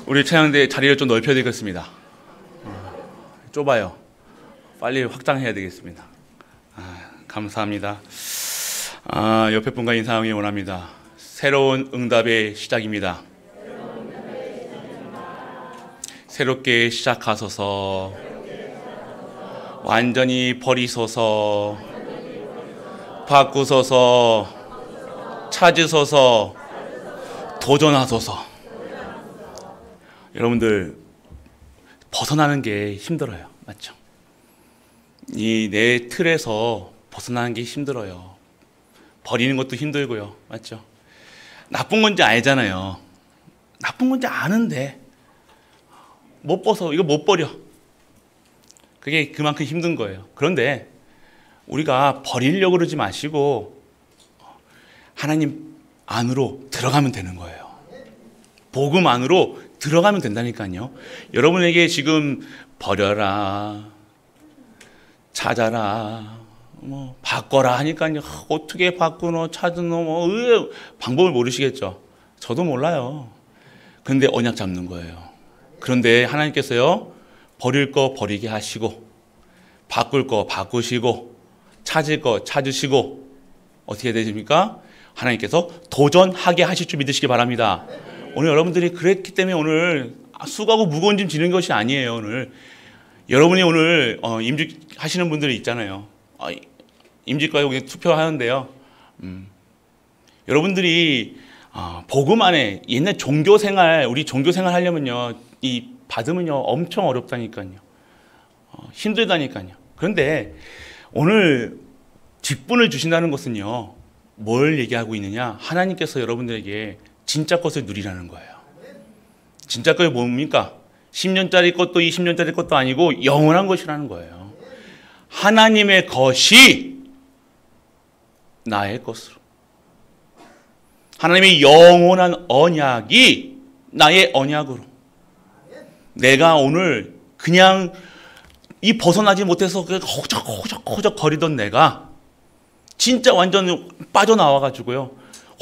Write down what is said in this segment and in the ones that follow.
우리 찬양대 자리를 좀 넓혀야 되겠습니다. 좁아요. 빨리 확장해야 되겠습니다. 감사합니다. 옆에 분과 인사하기 원합니다. 새로운 응답의 시작입니다. 새롭게 시작하소서. 완전히 버리소서. 바꾸소서. 찾으소서. 도전하소서. 여러분들 벗어나는 게 힘들어요. 맞죠? 이 내 틀에서 벗어나는 게 힘들어요. 버리는 것도 힘들고요. 맞죠? 나쁜 건지 알잖아요. 나쁜 건지 아는데 못 벗어. 이거 못 버려. 그게 그만큼 힘든 거예요. 그런데 우리가 버리려고 그러지 마시고 하나님 안으로 들어가면 되는 거예요. 복음 안으로 들어가면 된다니까요. 여러분에게 지금 버려라, 찾아라, 바꿔라 하니까요. 어떻게 바꾸노, 찾으노, 방법을 모르시겠죠. 저도 몰라요. 그런데 언약 잡는 거예요. 그런데 하나님께서요, 버릴 거 버리게 하시고, 바꿀 거 바꾸시고, 찾을 거 찾으시고, 어떻게 되십니까? 하나님께서 도전하게 하실 줄 믿으시기 바랍니다. 오늘 여러분들이 그랬기 때문에 오늘 수고하고 무거운 짐 지는 것이 아니에요. 오늘 여러분이 오늘 임직 하시는 분들이 있잖아요. 임직과에 오늘 투표하는데요. 여러분들이 복음 안에 옛날 종교생활, 우리 종교생활 하려면요, 이 받으면요 엄청 어렵다니까요. 힘들다니까요. 그런데 오늘 직분을 주신다는 것은요, 뭘 얘기하고 있느냐? 하나님께서 여러분들에게 진짜 것을 누리라는 거예요. 진짜 것이 뭡니까? 10년짜리 것도 20년짜리 것도 아니고 영원한 것이라는 거예요. 하나님의 것이 나의 것으로. 하나님의 영원한 언약이 나의 언약으로. 내가 오늘 그냥 이 벗어나지 못해서 허적허적 거리던 내가 진짜 완전 빠져나와가지고요,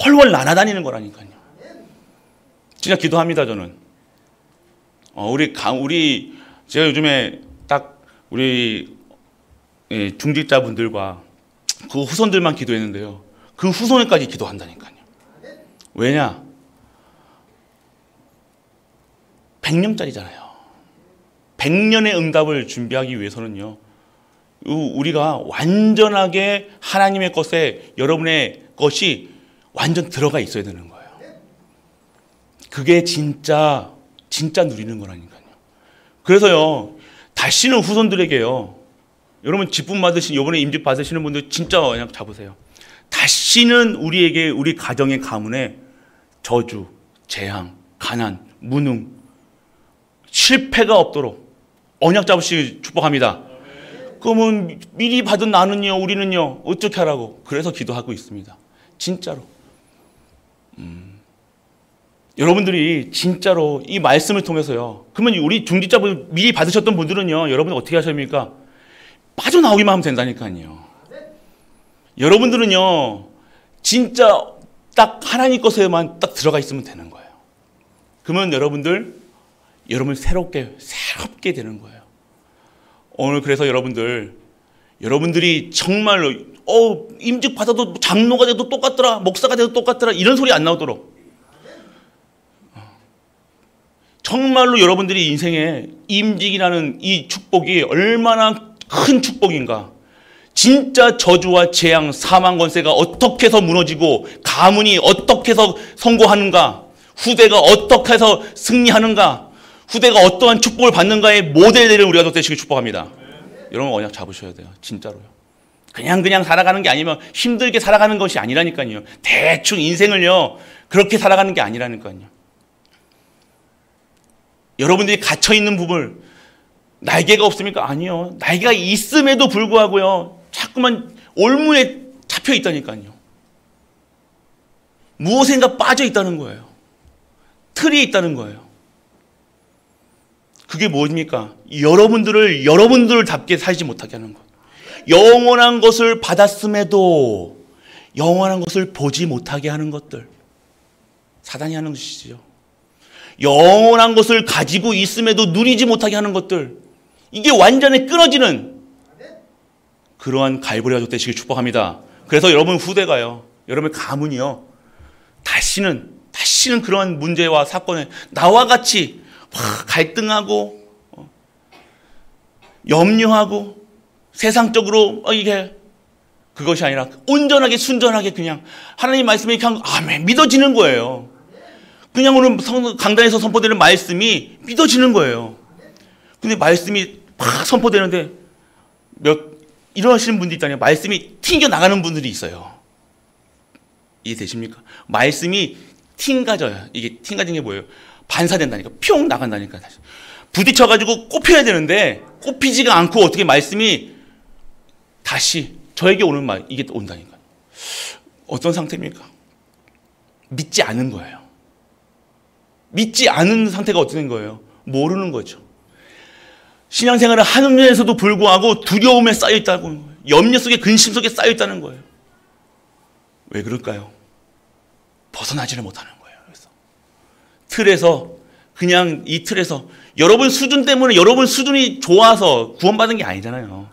훨훨 날아다니는 거라니까요. 진짜 기도합니다, 저는. 제가 요즘에 딱 우리 중직자분들과 그 후손들만 기도했는데요. 그 후손에까지 기도한다니까요. 왜냐? 100년짜리잖아요. 100년의 응답을 준비하기 위해서는요, 우리가 완전하게 하나님의 것에 여러분의 것이 완전 들어가 있어야 되는 거예요. 그게 진짜 누리는 거라니까요. 그래서요, 다시는 후손들에게요, 여러분 직분 받으신, 이번에 임직 받으시는 분들 진짜 그냥 잡으세요. 다시는 우리에게, 우리 가정의 가문에 저주, 재앙, 가난, 무능, 실패가 없도록 언약 잡으시기 축복합니다. 그러면 미리 받은 나는요, 우리는요, 어떻게 하라고? 그래서 기도하고 있습니다. 진짜로. 여러분들이 진짜로 이 말씀을 통해서요, 그러면 우리 중직자분 미리 받으셨던 분들은요, 여러분 어떻게 하십니까? 빠져나오기만 하면 된다니까요. 여러분들은요, 진짜 딱 하나님 것에만 딱 들어가 있으면 되는 거예요. 그러면 여러분 새롭게 되는 거예요. 오늘 그래서 여러분들이 정말로 임직 받아도 장로가 돼도 똑같더라, 목사가 돼도 똑같더라, 이런 소리 안 나오도록 정말로 여러분들이 인생에 임직이라는 이 축복이 얼마나 큰 축복인가. 진짜 저주와 재앙, 사망 권세가 어떻게 해서 무너지고 가문이 어떻게 해서 성공하는가, 후대가 어떻게 해서 승리하는가, 후대가 어떠한 축복을 받는가의 모델들을 우리가 되시길 축복합니다. 여러분 언약 잡으셔야 돼요. 진짜로요. 그냥 살아가는 게 아니면 힘들게 살아가는 것이 아니라니까요. 대충 인생을요 그렇게 살아가는 게 아니라니까요. 여러분들이 갇혀있는 부분, 날개가 없습니까? 아니요. 날개가 있음에도 불구하고요, 자꾸만 올무에 잡혀 있다니까요. 무엇인가 빠져 있다는 거예요. 틀이 있다는 거예요. 그게 뭡니까? 여러분들답게 살지 못하게 하는 것. 영원한 것을 받았음에도 영원한 것을 보지 못하게 하는 것들. 사단이 하는 것이죠. 영원한 것을 가지고 있음에도 누리지 못하게 하는 것들, 이게 완전히 끊어지는 그러한 갈보리 가족 되시길 축복합니다. 그래서 여러분 후대가요, 여러분 가문이요, 다시는 그러한 문제와 사건에 나와 같이 갈등하고 염려하고 세상적으로 이게 그것이 아니라 온전하게 순전하게 그냥 하나님 말씀이 그냥 아멘 믿어지는 거예요. 그냥 오늘 강단에서 선포되는 말씀이 믿어지는 거예요. 근데 말씀이 막 선포되는데 이러시는 분들이 있다니, 말씀이 튕겨나가는 분들이 있어요. 이해되십니까? 말씀이 튕가져요. 이게 튕가진 게 뭐예요? 반사된다니까. 뿅 나간다니까. 다시 부딪혀가지고 꼽혀야 되는데 꼽히지가 않고 어떻게 말씀이 다시 저에게 오는 말, 이게 온다니까. 어떤 상태입니까? 믿지 않은 거예요. 믿지 않은 상태가 어떤 거예요? 모르는 거죠. 신앙생활을 하는 면에서도 불구하고 두려움에 쌓여있다는 거예요. 염려 속에, 근심 속에 쌓여있다는 거예요. 왜 그럴까요? 벗어나지를 못하는 거예요. 그래서 틀에서, 그냥 이 틀에서 여러분 수준 때문에, 여러분 수준이 좋아서 구원받은 게 아니잖아요.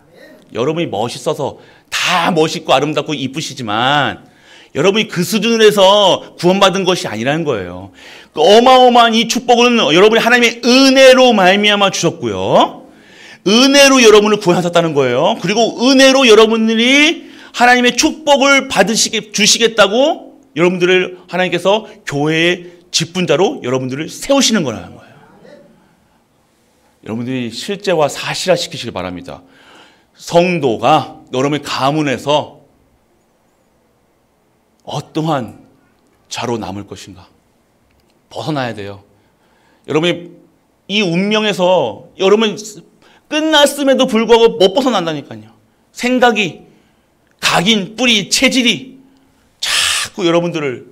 여러분이 멋있어서, 다 멋있고 아름답고 이쁘시지만 여러분이 그 수준에서 구원받은 것이 아니라는 거예요. 그 어마어마한 이 축복은 여러분이 하나님의 은혜로 말미암아 주셨고요, 은혜로 여러분을 구원하셨다는 거예요. 그리고 은혜로 여러분들이 하나님의 축복을 주시겠다고 여러분들을 하나님께서 교회의 직분자로 여러분들을 세우시는 거라는 거예요. 여러분들이 실제와 사실화 시키시길 바랍니다. 성도가 여러분의 가문에서 어떠한 자로 남을 것인가 벗어나야 돼요. 여러분이 이 운명에서 여러분 끝났음에도 불구하고 못 벗어난다니까요. 생각이, 각인, 뿌리, 체질이 자꾸 여러분들을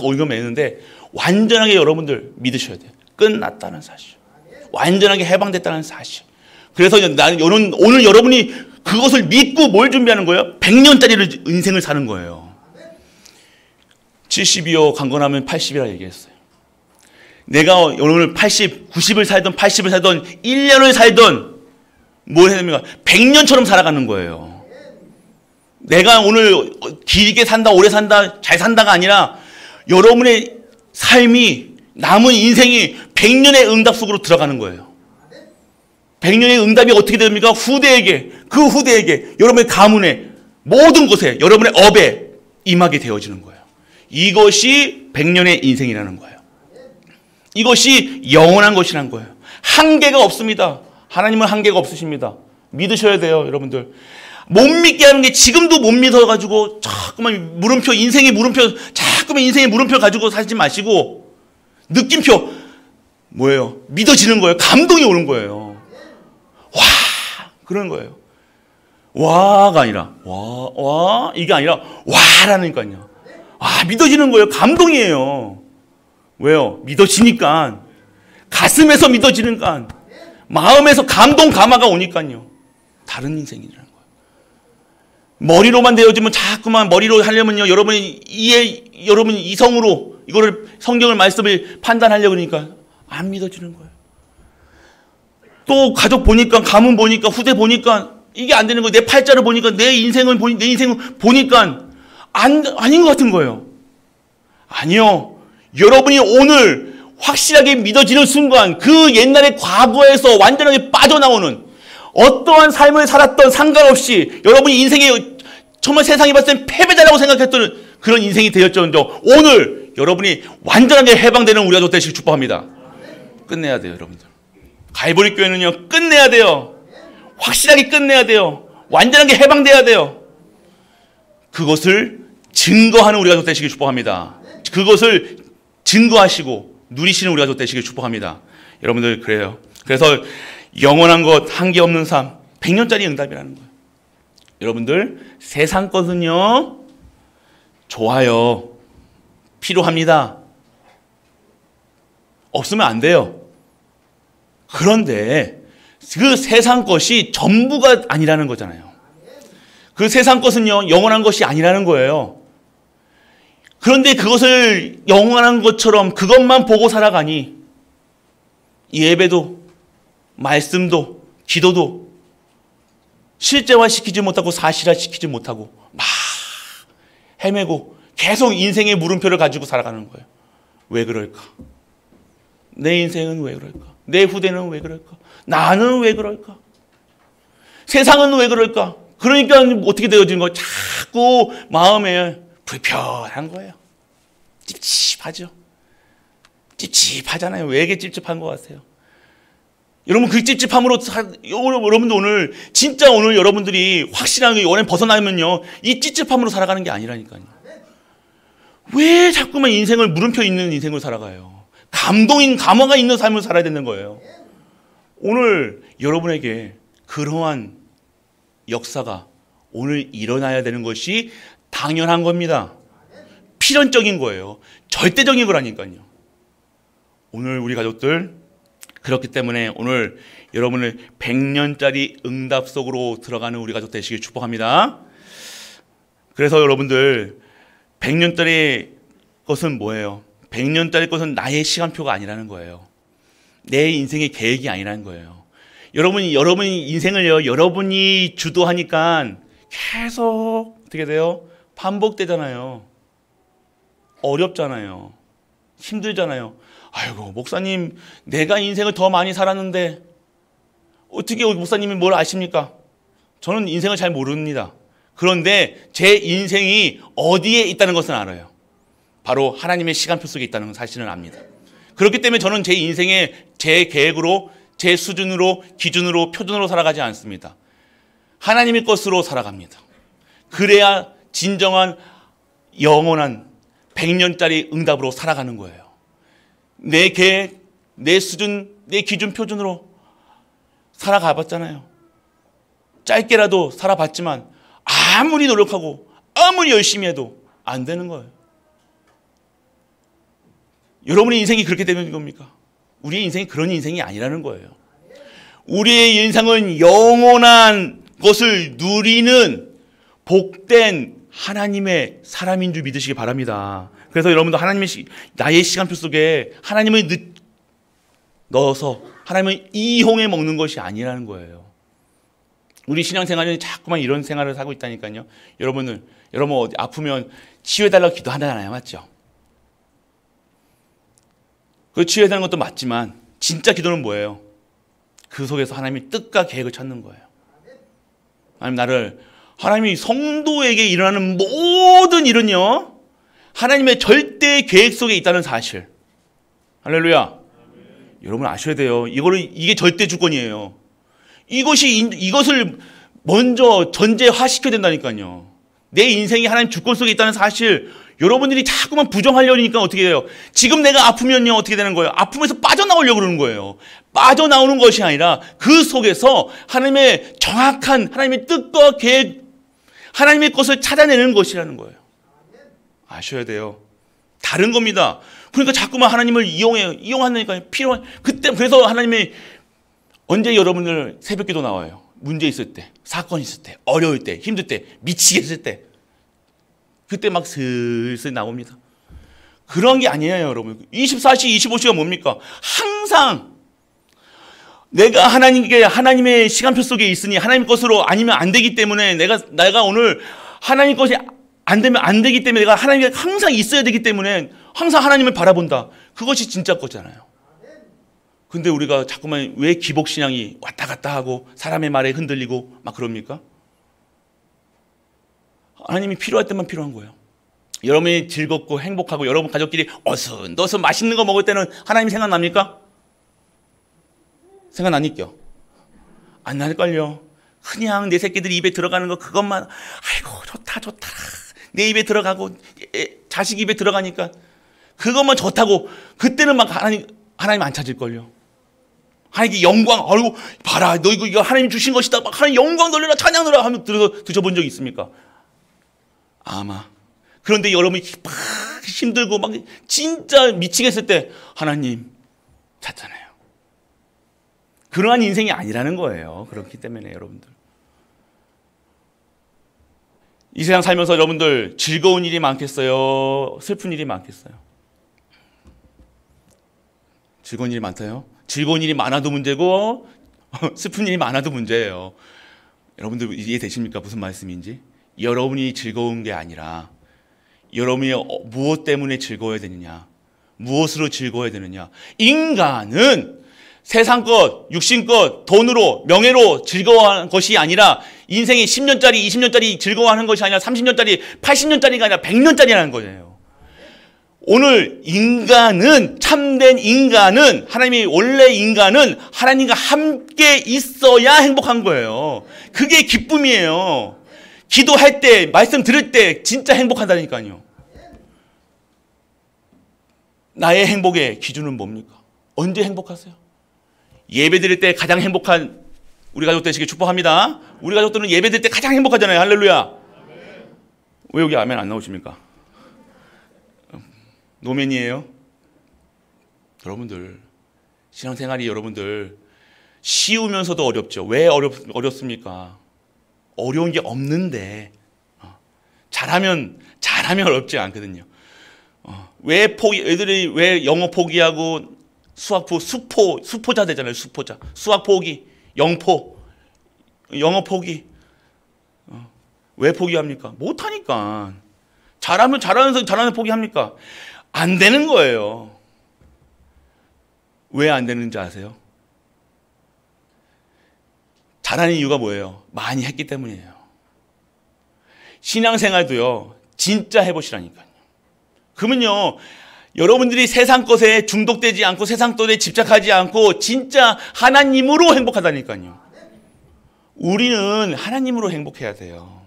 얽어매는데 완전하게 여러분들 믿으셔야 돼요. 끝났다는 사실, 완전하게 해방됐다는 사실. 그래서 나는 오늘 여러분이 그것을 믿고 뭘 준비하는 거예요? 100년짜리 인생을 사는 거예요. 70이요 강건하면 80이라 얘기했어요. 내가 오늘 80, 90을 살던 80을 살던 1년을 살던 뭘 해야 됩니까? 100년처럼 살아가는 거예요. 내가 오늘 길게 산다, 오래 산다, 잘 산다가 아니라 여러분의 삶이, 남은 인생이 100년의 응답 속으로 들어가는 거예요. 100년의 응답이 어떻게 됩니까? 후대에게, 그 후대에게, 여러분의 가문에, 모든 곳에, 여러분의 업에 임하게 되어지는 거예요. 이것이 100년의 인생이라는 거예요. 이것이 영원한 것이라는 거예요. 한계가 없습니다. 하나님은 한계가 없으십니다. 믿으셔야 돼요, 여러분들. 못 믿게 하는 게, 지금도 못 믿어가지고 자꾸만 물음표, 인생의 물음표, 자꾸만 인생의 물음표 가지고 살지 마시고, 느낌표, 뭐예요? 믿어지는 거예요. 감동이 오는 거예요. 와, 그런 거예요. 와가 아니라, 와, 이게 아니라, 와라니까요. 와, 믿어지는 거예요. 감동이에요. 왜요? 믿어지니까. 가슴에서 믿어지니까. 마음에서 감동, 감화가 오니까요. 다른 인생이라는 거예요. 머리로만 되어지면 자꾸만 머리로 하려면요, 여러분이 이성으로 이거를, 성경을, 말씀을 판단하려고 그러니까 안 믿어지는 거예요. 또 가족 보니까, 가문 보니까, 후대 보니까 이게 안 되는 거예요. 내 팔자를 보니까, 내 인생을 보니까 아닌 것 같은 거예요. 아니요. 여러분이 오늘 확실하게 믿어지는 순간, 그 옛날의 과거에서 완전하게 빠져나오는, 어떠한 삶을 살았던 상관없이 여러분이 인생에 정말 세상이 봤을 땐 패배자라고 생각했던 그런 인생이 되었죠. 오늘 여러분이 완전하게 해방되는 우리가 되시길 축복합니다. 끝내야 돼요, 여러분들. 갈보리 교회는요, 끝내야 돼요. 확실하게 끝내야 돼요. 완전하게 해방돼야 돼요. 그것을 증거하는 우리가 되시길 축복합니다. 그것을 증거하시고 누리시는 우리가 되시길 축복합니다. 여러분들, 그래요. 그래서 영원한 것, 한계 없는 삶, 100년짜리 응답이라는 거예요. 여러분들, 세상 것은요, 좋아요. 필요합니다. 없으면 안 돼요. 그런데 그 세상 것이 전부가 아니라는 거잖아요. 그 세상 것은요, 영원한 것이 아니라는 거예요. 그런데 그것을 영원한 것처럼 그것만 보고 살아가니 예배도, 말씀도, 기도도 실제화시키지 못하고 사실화시키지 못하고 막 헤매고 계속 인생의 물음표를 가지고 살아가는 거예요. 왜 그럴까? 내 인생은 왜 그럴까? 내 후대는 왜 그럴까? 나는 왜 그럴까? 세상은 왜 그럴까? 그러니까 어떻게 되어지는 거예요? 자꾸 마음에 불편한 거예요. 찝찝하죠. 찝찝하잖아요. 왜 이렇게 찝찝한 것 같아요? 여러분 그 찝찝함으로 여러분도 오늘 진짜 오늘 여러분들이 확실하게 원래 벗어나면요 이 찝찝함으로 살아가는 게 아니라니까요. 왜 자꾸만 인생을 물음표 있는 인생을 살아가요? 감화가 있는 삶을 살아야 되는 거예요. 오늘 여러분에게 그러한 역사가 오늘 일어나야 되는 것이 당연한 겁니다. 필연적인 거예요. 절대적인 거라니까요. 오늘 우리 가족들 그렇기 때문에 오늘 여러분을 100년짜리 응답 속으로 들어가는 우리 가족 되시길 축복합니다. 그래서 여러분들 100년짜리 것은 뭐예요? 100년짜리 것은 나의 시간표가 아니라는 거예요. 내 인생의 계획이 아니라는 거예요. 여러분이 인생을요, 여러분이 주도하니까 계속 어떻게 돼요? 반복되잖아요. 어렵잖아요. 힘들잖아요. 아이고, 목사님, 내가 인생을 더 많이 살았는데 어떻게 목사님이 뭘 아십니까? 저는 인생을 잘 모릅니다. 그런데 제 인생이 어디에 있다는 것은 알아요. 바로 하나님의 시간표 속에 있다는 사실은 압니다. 그렇기 때문에 저는 제 인생에 제 계획으로, 제 수준으로, 기준으로, 표준으로 살아가지 않습니다. 하나님의 것으로 살아갑니다. 그래야 진정한 영원한 100년짜리 응답으로 살아가는 거예요. 내 계획, 내 수준, 내 기준, 표준으로 살아가 봤잖아요. 짧게라도 살아봤지만 아무리 노력하고 아무리 열심히 해도 안 되는 거예요. 여러분의 인생이 그렇게 되는 겁니까? 우리의 인생이 그런 인생이 아니라는 거예요. 우리의 인생은 영원한 것을 누리는 복된 하나님의 사람인 줄 믿으시기 바랍니다. 그래서 여러분도 나의 시간표 속에 하나님을 넣어서 하나님을 이용해 먹는 것이 아니라는 거예요. 우리 신앙생활은 자꾸만 이런 생활을 하고 있다니까요. 여러분 어디 아프면 치유해달라고 기도하잖아요. 맞죠? 그 치유해달라는 것도 맞지만 진짜 기도는 뭐예요? 그 속에서 하나님의 뜻과 계획을 찾는 거예요. 하나님이 성도에게 일어나는 모든 일은요, 하나님의 절대 계획 속에 있다는 사실. 할렐루야. 여러분 아셔야 돼요. 이게 절대 주권이에요. 이것을 먼저 전제화시켜야 된다니까요. 내 인생이 하나님 주권 속에 있다는 사실, 여러분들이 자꾸만 부정하려니까 어떻게 해요? 지금 내가 아프면요, 어떻게 되는 거예요? 아픔에서 빠져나오려고 그러는 거예요. 빠져나오는 것이 아니라 그 속에서 하나님의 정확한 하나님의 뜻과 계획, 하나님의 것을 찾아내는 것이라는 거예요. 아셔야 돼요. 다른 겁니다. 그러니까 자꾸만 하나님을 이용하니까 그래서 하나님이 언제 여러분들 새벽기도 나와요? 문제 있을 때, 사건 있을 때, 어려울 때, 힘들 때, 미치겠을 때, 그때 막 슬슬 나옵니다. 그런 게 아니에요, 여러분. 24시, 25시가 뭡니까? 항상 내가 하나님의 시간표 속에 있으니 하나님 것으로 아니면 안 되기 때문에 내가 오늘 하나님 것이 안 되면 안 되기 때문에 내가 하나님께 항상 있어야 되기 때문에 항상 하나님을 바라본다. 그것이 진짜 거잖아요. 근데 우리가 자꾸만 왜 기복신앙이 왔다 갔다 하고 사람의 말에 흔들리고 막 그럽니까? 하나님이 필요할 때만 필요한 거예요. 여러분이 즐겁고 행복하고 여러분 가족끼리 어순도순 맛있는 거 먹을 때는 하나님 생각납니까? 생각나니까? 안 날걸요. 그냥 내 새끼들이 입에 들어가는 거 그것만 아이고 좋다 내 입에 들어가고 자식 입에 들어가니까 그것만 좋다고 그때는 막 하나님 안 찾을걸요. 하나님께 영광, 아이고 봐라 너 이거 하나님 주신 것이다 막 하나님 영광 돌려라 찬양 돌려라 하면 드셔본 적 있습니까? 아마. 그런데 여러분이 막 힘들고 막 진짜 미치겠을 때 하나님 찾잖아요. 그러한 인생이 아니라는 거예요. 그렇기 때문에 여러분들 이 세상 살면서 여러분들 즐거운 일이 많겠어요? 슬픈 일이 많겠어요? 즐거운 일이 많다요? 즐거운 일이 많아도 문제고 슬픈 일이 많아도 문제예요. 여러분들 이해되십니까? 무슨 말씀인지? 여러분이 즐거운 게 아니라 여러분이 무엇 때문에 즐거워야 되느냐? 무엇으로 즐거워야 되느냐? 인간은 세상 것, 육신 것, 돈으로, 명예로 즐거워하는 것이 아니라 인생이 10년짜리, 20년짜리 즐거워하는 것이 아니라 30년짜리, 80년짜리가 아니라 100년짜리라는 거예요. 오늘 인간은, 참된 인간은, 하나님이 원래 인간은 하나님과 함께 있어야 행복한 거예요. 그게 기쁨이에요. 기도할 때, 말씀 들을 때 진짜 행복하다니까요. 나의 행복의 기준은 뭡니까? 언제 행복하세요? 예배 드릴 때 가장 행복한 우리 가족 되시길 축복합니다. 우리 가족들은 예배 드릴 때 가장 행복하잖아요. 할렐루야. 왜 여기 아멘 안 나오십니까? 노맨이에요. 여러분들 신앙생활이 여러분들 쉬우면서도 어렵죠. 왜 어렵습니까? 어려운 게 없는데 잘하면 어렵지 않거든요. 왜 애들이 왜 영어 포기하고 수포자 되잖아요. 수포자. 수학 포기, 영어 포기. 왜 포기합니까? 못하니까. 잘하는 포기합니까? 안 되는 거예요. 왜 안 되는지 아세요? 잘하는 이유가 뭐예요? 많이 했기 때문이에요. 신앙생활도요, 진짜 해보시라니까요. 그러면요, 여러분들이 세상 것에 중독되지 않고 세상 것에 집착하지 않고 진짜 하나님으로 행복하다니까요. 우리는 하나님으로 행복해야 돼요.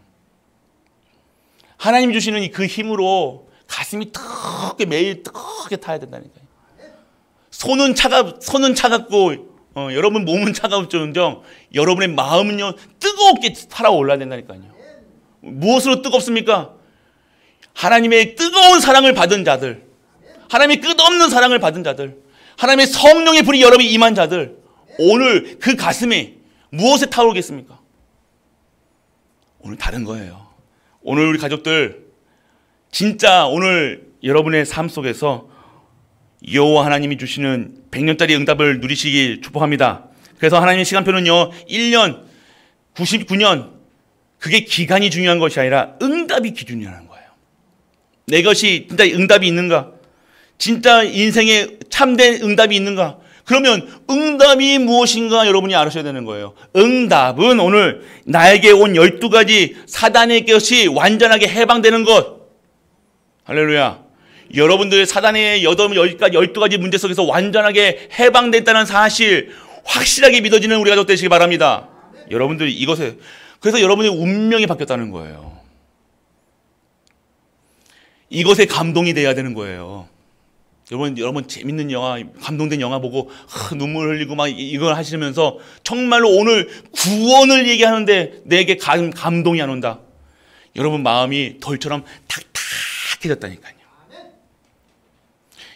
하나님 주시는 그 힘으로 가슴이 뜨겁게 매일 뜨겁게 타야 된다니까요. 손은 차갑고 여러분 몸은 차가울지언정 여러분의 마음은요 뜨겁게 타올라야 된다니까요. 무엇으로 뜨겁습니까? 하나님의 뜨거운 사랑을 받은 자들, 하나님의 끝없는 사랑을 받은 자들, 하나님의 성령의 불이 여러분이 임한 자들, 오늘 그 가슴에 무엇에 타오르겠습니까? 오늘 다른 거예요. 오늘 우리 가족들 진짜 오늘 여러분의 삶 속에서 여호와 하나님이 주시는 100년짜리 응답을 누리시길 축복합니다. 그래서 하나님의 시간표는요 1년, 99년 그게 기간이 중요한 것이 아니라 응답이 기준이라는 거예요. 내 것이 진짜 응답이 있는가? 진짜 인생에 참된 응답이 있는가? 그러면 응답이 무엇인가 여러분이 알으셔야 되는 거예요. 응답은 오늘 나에게 온 12가지 사단의 것이 완전하게 해방되는 것. 할렐루야. 여러분들 사단의 12가지 문제 속에서 완전하게 해방됐다는 사실 확실하게 믿어지는 우리 가족 되시기 바랍니다. 여러분들이 이것에 그래서 여러분의 운명이 바뀌었다는 거예요. 이것에 감동이 돼야 되는 거예요. 여러분 재밌는 영화, 감동된 영화 보고 눈물 흘리고 막 이걸 하시면서 정말로 오늘 구원을 얘기하는데 내게 감동이 안 온다. 여러분 마음이 돌처럼 탁탁해졌다니까요.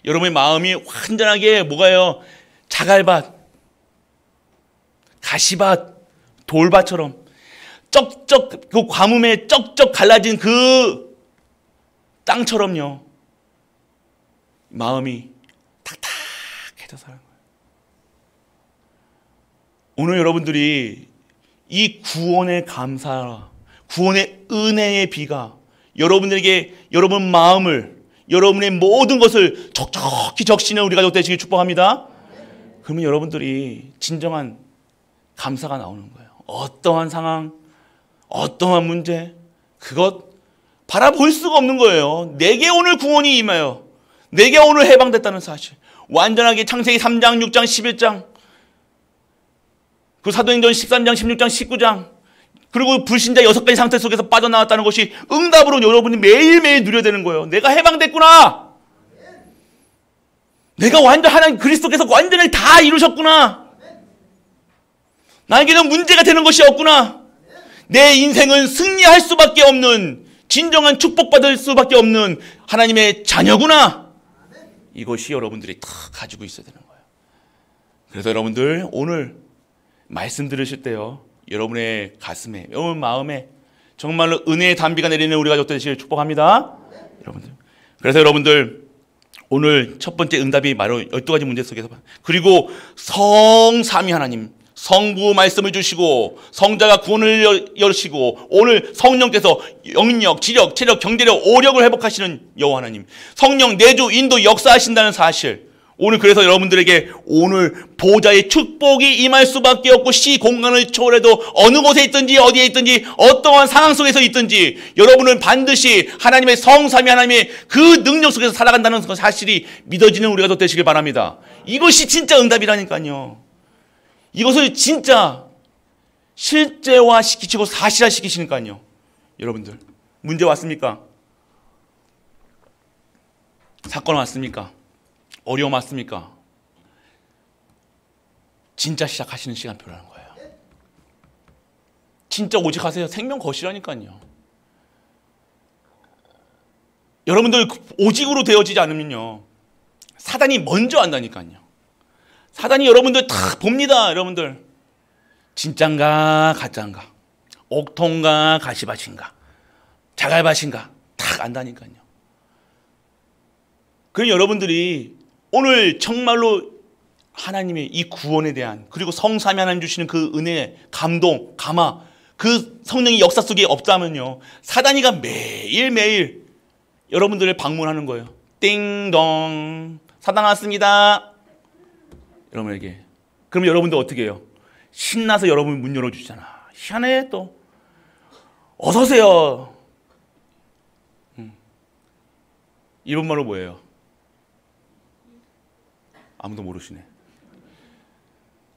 여러분의 마음이 완전하게 뭐가요? 자갈밭, 가시밭, 돌밭처럼 쩍쩍 그 가뭄에 쩍쩍 갈라진 그 땅처럼요. 마음이 탁탁해져서 하는 거예요. 오늘 여러분들이 이 구원의 감사, 구원의 은혜의 비가 여러분들에게 여러분 마음을, 여러분의 모든 것을 촉촉히 적시는 우리 가족 되시길 축복합니다. 그러면 여러분들이 진정한 감사가 나오는 거예요. 어떠한 상황, 어떠한 문제, 그것 바라볼 수가 없는 거예요. 내게 오늘 구원이 임하여 내게 오늘 해방됐다는 사실. 완전하게 창세기 3장, 6장, 11장, 그 사도행전 13장, 16장, 19장, 그리고 불신자 6가지 상태 속에서 빠져나왔다는 것이 응답으로 여러분이 매일매일 누려야 되는 거예요. 내가 해방됐구나. 내가 완전 하나님 그리스도께서 완전히 다 이루셨구나. 나에게는 문제가 되는 것이 없구나. 내 인생은 승리할 수밖에 없는, 진정한 축복받을 수밖에 없는 하나님의 자녀구나. 이것이 여러분들이 다 가지고 있어야 되는 거예요. 그래서 여러분들 오늘 말씀 들으실 때요, 여러분의 가슴에, 여러분 마음에 정말로 은혜의 단비가 내리는 우리 가족들 되시길 축복합니다. 여러분들. 그래서 여러분들 오늘 첫 번째 응답이 바로 12가지 문제 속에서 그리고 성삼위 하나님 성부 말씀을 주시고 성자가 구원을 여시고 오늘 성령께서 영력, 지력, 체력, 경제력, 오력을 회복하시는 여호와 하나님 성령 내주 인도 역사하신다는 사실 오늘 그래서 여러분들에게 오늘 보좌의 축복이 임할 수밖에 없고 시 공간을 초월해도 어느 곳에 있든지 어디에 있든지 어떠한 상황 속에서 있든지 여러분은 반드시 하나님의 성삼위 하나님의 그 능력 속에서 살아간다는 사실이 믿어지는 우리가 되시길 바랍니다. 이것이 진짜 응답이라니까요. 이것을 진짜 실제화시키시고 사실화시키시니까요. 여러분들 문제 왔습니까? 사건 왔습니까? 어려움 왔습니까? 진짜 시작하시는 시간표라는 거예요. 진짜 오직 하세요. 생명 거시라니까요. 여러분들 오직으로 되어지지 않으면요. 사단이 먼저 한다니까요. 사단이 여러분들 다 봅니다. 여러분들 진짠가 가짠가 옥통가 가시밭인가 자갈밭인가 다 안다니까요. 그럼 여러분들이 오늘 정말로 하나님의 이 구원에 대한 그리고 성삼위 하나님 주시는 그 은혜, 감동, 감화 그 성령의 역사 속에 없다면요. 사단이가 매일매일 여러분들을 방문하는 거예요. 띵동 사단 왔습니다. 여러분에게. 그럼 여러분들 어떻게 해요? 신나서 여러분 문 열어주잖아. 희한해 또. 어서 오세요. 일본말로 뭐예요? 아무도 모르시네.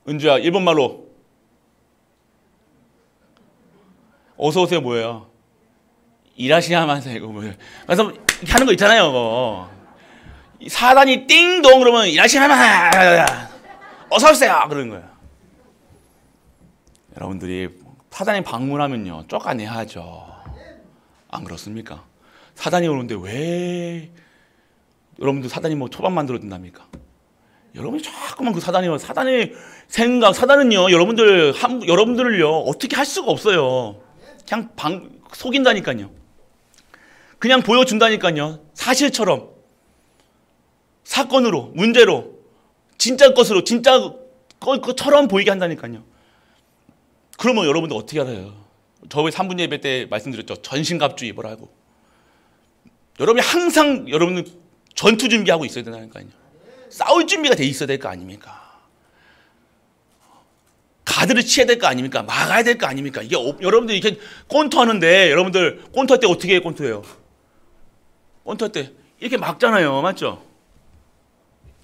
은주야 일본말로 어서 오세요 뭐예요? 이라시마세 이거 뭐예요? 그래서 이렇게 하는 거 있잖아요. 그거. 사단이 띵동 그러면 이라시마세 어서 오세요 그러는 거예요. 여러분들이 사단이 방문하면요 쫓아내야죠. 안 그렇습니까? 사단이 오는데 왜 여러분들 사단이 뭐 초밥 만들어 준답니까? 여러분이 자꾸만 그 사단의 생각, 사단은요, 여러분들을요, 어떻게 할 수가 없어요. 그냥 속인다니까요. 그냥 보여준다니까요. 사실처럼, 사건으로, 문제로, 진짜 것으로, 진짜 것처럼 보이게 한다니까요. 그러면 여러분들 어떻게 알아요? 저번에 3분 예배 때 말씀드렸죠. 전신갑주 입으라고. 여러분이 항상 여러분은 전투 준비하고 있어야 된다니까요. 싸울 준비가 돼 있어야 될 거 아닙니까? 가드를 치야 될 거 아닙니까? 막아야 될 거 아닙니까? 이게 여러분들 이렇게 꼰투하는데 여러분들 꼰투할 때 어떻게 해요? 꼰투해요? 꼰투할 때 이렇게 막잖아요. 맞죠?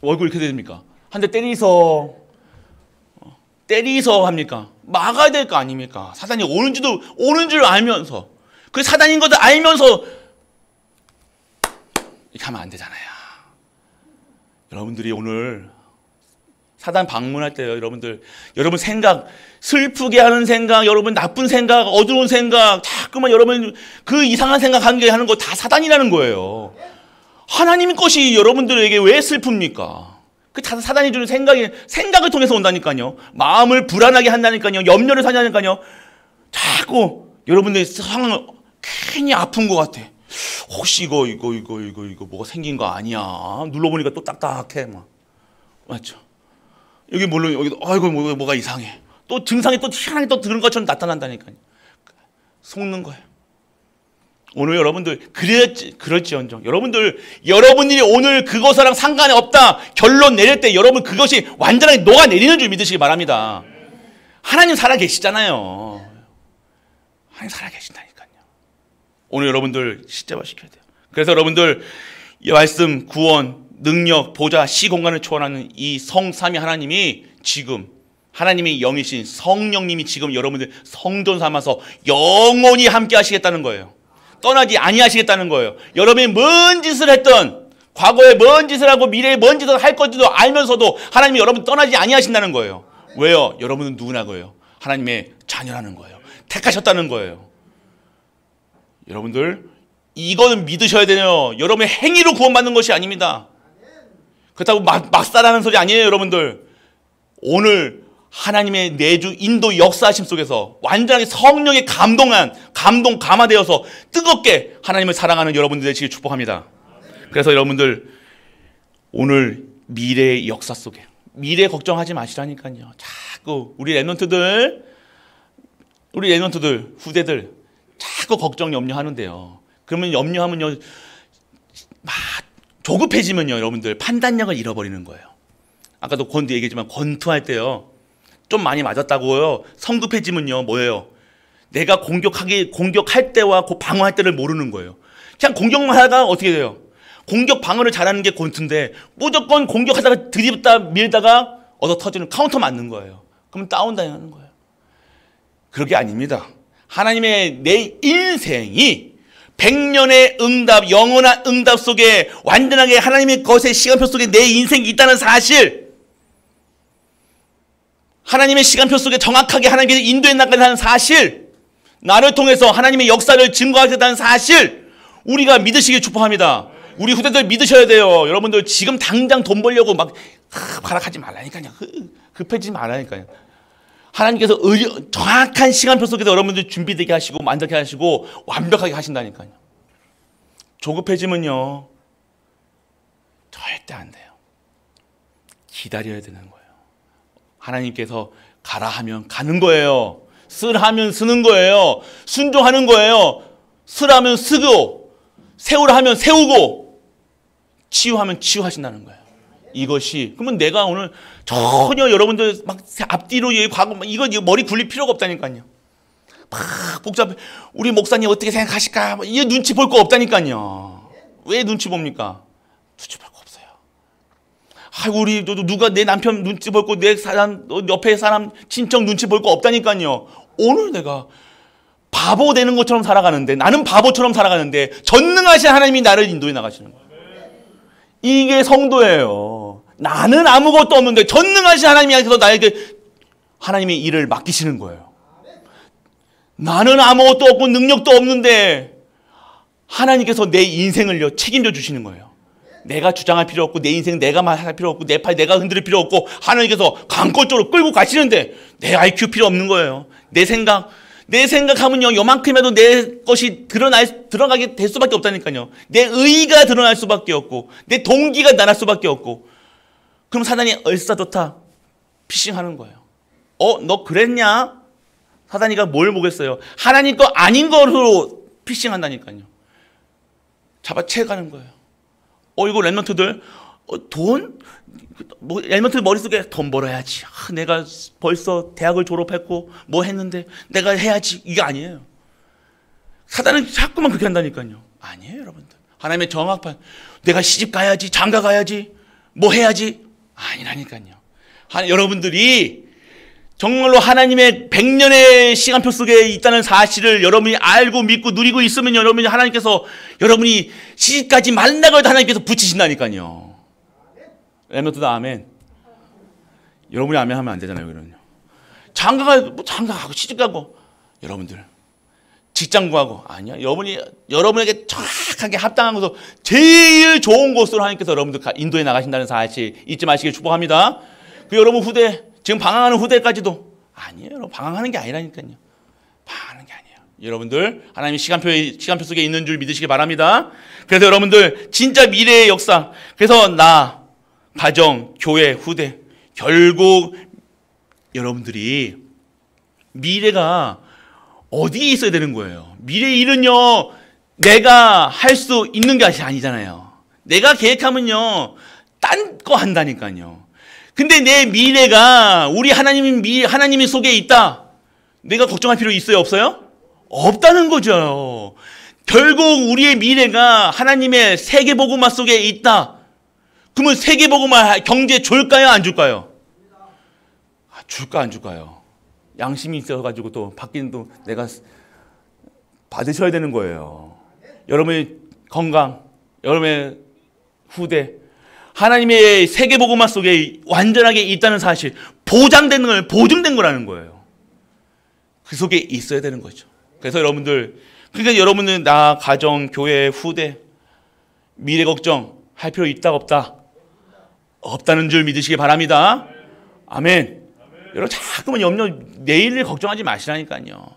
얼굴 이렇게 됩니까? 한 대 때리서 합니까? 막아야 될 거 아닙니까? 사단이 오는 줄 알면서 그 사단인 것을 알면서 이렇게 하면 안 되잖아요. 여러분들이 오늘 사단 방문할 때요, 여러분 생각, 슬프게 하는 생각, 여러분 나쁜 생각, 어두운 생각, 자꾸만 여러분 그 이상한 생각 하는 거 다 사단이라는 거예요. 하나님 것이 여러분들에게 왜 슬픕니까? 그 다 사단이 주는 생각을 통해서 온다니까요. 마음을 불안하게 한다니까요. 염려를 사냐니까요. 자꾸 여러분들의 상황을 괜히 아픈 것 같아. 혹시 이거 뭐가 생긴 거 아니야? 눌러보니까 또 딱딱해 막. 맞죠? 여기 물론 여기도 아이고 뭐가 이상해. 또 증상이 또 희한하게 또 그런 것처럼 나타난다니까요. 속는 거예요. 오늘 여러분들 그럴지언정 여러분들이 오늘 그것이랑 상관이 없다 결론 내릴 때 여러분 그것이 완전하게 녹아내리는 줄 믿으시기 바랍니다. 하나님 살아계시잖아요. 하나님 살아계신다니까요. 오늘 여러분들 실제화시켜야 돼요. 그래서 여러분들 이 말씀, 구원, 능력, 보좌, 시 공간을 초월하는 이 성삼위 하나님이 지금 하나님의 영이신 성령님이 지금 여러분들 성전 삼아서 영원히 함께 하시겠다는 거예요. 떠나지 아니하시겠다는 거예요. 여러분이 뭔 짓을 했던 과거에 뭔 짓을 하고 미래에 뭔 짓을 할 건지도 알면서도 하나님이 여러분 떠나지 아니하신다는 거예요. 왜요? 여러분은 누구냐고요? 하나님의 자녀라는 거예요. 택하셨다는 거예요. 여러분들 이거는 믿으셔야 돼요. 여러분의 행위로 구원받는 것이 아닙니다. 그렇다고 막 살아가는 소리 아니에요. 여러분들 오늘 하나님의 내주 인도 역사하심 속에서 완전하게 성령의 감동 감화되어서 뜨겁게 하나님을 사랑하는 여러분들 되시길 축복합니다. 그래서 여러분들 오늘 미래의 역사 속에 미래 걱정하지 마시라니까요. 자꾸 우리 랩런트들 후대들 자꾸 걱정 염려하는데요. 그러면 염려하면요, 막 조급해지면요, 여러분들 판단력을 잃어버리는 거예요. 아까도 권도 얘기했지만 권투할 때요, 좀 많이 맞았다고요, 성급해지면요 뭐예요? 내가 공격할 때와 방어할 때를 모르는 거예요. 그냥 공격만 하다가 어떻게 돼요? 공격 방어를 잘하는 게 권투인데 무조건 공격하다가 들이붓다 밀다가 얻어 터지는 카운터 맞는 거예요. 그럼 다운당하는 거예요. 그게 아닙니다. 하나님의 내 인생이 100년의 응답, 영원한 응답 속에 완전하게 하나님의 것의 시간표 속에 내 인생이 있다는 사실, 하나님의 시간표 속에 정확하게 하나님께서 인도해 나가는 사실, 나를 통해서 하나님의 역사를 증거하겠다는 사실, 우리가 믿으시길 축복합니다. 우리 후대들 믿으셔야 돼요. 여러분들 지금 당장 돈 벌려고 막 발악하지 말라니까요. 급해지지 말라니까요. 하나님께서 정확한 시간표 속에서 여러분들 준비되게 하시고 만족하게 하시고 완벽하게 하신다니까요. 조급해지면요 절대 안 돼요. 기다려야 되는 거예요. 하나님께서 가라 하면 가는 거예요. 쓰라면 쓰는 거예요. 순종하는 거예요. 쓰라면 쓰고, 세우라 하면 세우고, 치유하면 치유하신다는 거예요. 이것이, 그러면 내가 오늘 전혀 여러분들 막 앞뒤로 과거 이거 머리 굴릴 필요가 없다니까요. 막 복잡해. 우리 목사님 어떻게 생각하실까? 이게 눈치 볼 거 없다니까요. 왜 눈치 봅니까? 눈치 볼 거 없어요. 아이고, 우리 누가 내 남편 눈치 볼 거, 내 사람 옆에 사람 친척 눈치 볼 거 없다니까요. 오늘 내가 바보 되는 것처럼 살아가는데, 나는 바보처럼 살아가는데 전능하신 하나님이 나를 인도해 나가시는 거예요. 이게 성도예요. 나는 아무것도 없는데 전능하신 하나님께서 나에게 하나님의 일을 맡기시는 거예요. 나는 아무것도 없고 능력도 없는데 하나님께서 내 인생을요 책임져 주시는 거예요. 내가 주장할 필요 없고 내 인생 내가 할 필요 없고 내 팔 내가 흔들 필요 없고 하나님께서 강권적으로 끌고 가시는데 내 IQ 필요 없는 거예요. 내 생각하면요 요만큼이라도 내 것이 드러나게 될 수밖에 없다니까요. 내 의의가 드러날 수밖에 없고 내 동기가 나날 수밖에 없고, 그럼 사단이 얼싸좋다 피싱하는 거예요. 너 그랬냐? 사단이가 뭘 보겠어요? 하나님 거 아닌 것으로 피싱한다니까요. 잡아채가는 거예요. 이거 랩런트들 돈? 랩런트 머릿속에 돈 벌어야지. 내가 벌써 대학을 졸업했고 뭐 했는데 내가 해야지. 이게 아니에요. 사단은 자꾸만 그렇게 한다니까요. 아니에요, 여러분들. 하나님의 정확한, 내가 시집 가야지, 장가 가야지, 뭐 해야지. 아니라니까요. 여러분들이 정말로 하나님의 100년의 시간표 속에 있다는 사실을 여러분이 알고 믿고 누리고 있으면 여러분이 하나님께서 여러분이 시집가지 말라고 해도 하나님께서 붙이신다니까요. 랩런트도 아멘. 여러분이 아멘 하면 안 되잖아요. 그러면요. 장가가고 시집가고, 여러분들 직장 구하고, 아니야. 여러분에게 정확하게 합당한 곳으로 제일 좋은 곳으로 하나님께서 여러분들 인도해 나가신다는 사실 잊지 마시길 축복합니다. 그 여러분 후대, 지금 방황하는 후대까지도 아니에요. 여러분 방황하는 게 아니라니까요. 방황하는 게 아니에요. 여러분들 하나님의 시간표 속에 있는 줄 믿으시기 바랍니다. 그래서 여러분들 진짜 미래의 역사, 그래서 나, 가정, 교회, 후대, 결국 여러분들이 미래가 어디에 있어야 되는 거예요. 미래의 일은요 내가 할 수 있는 게 아니잖아요. 내가 계획하면요 딴 거 한다니까요. 근데 내 미래가 우리 하나님이 속에 있다. 내가 걱정할 필요 있어요, 없어요? 없다는 거죠. 결국 우리의 미래가 하나님의 세계복음화 속에 있다. 그러면 세계복음화 경제 줄까요, 안 줄까요? 줄까 안 줄까요? 양심이 있어가지고 또 받기는 또 내가 받으셔야 되는 거예요. 여러분의 건강, 여러분의 후대, 하나님의 세계복음화 속에 완전하게 있다는 사실, 보증된 거라는 거예요. 그 속에 있어야 되는 거죠. 그래서 여러분들, 그러니까 여러분은 나, 가정, 교회, 후대, 미래 걱정 할 필요 있다 없다? 없다는 줄 믿으시기 바랍니다. 아멘. 여러분 자꾸만 내일을 걱정하지 마시라니까요.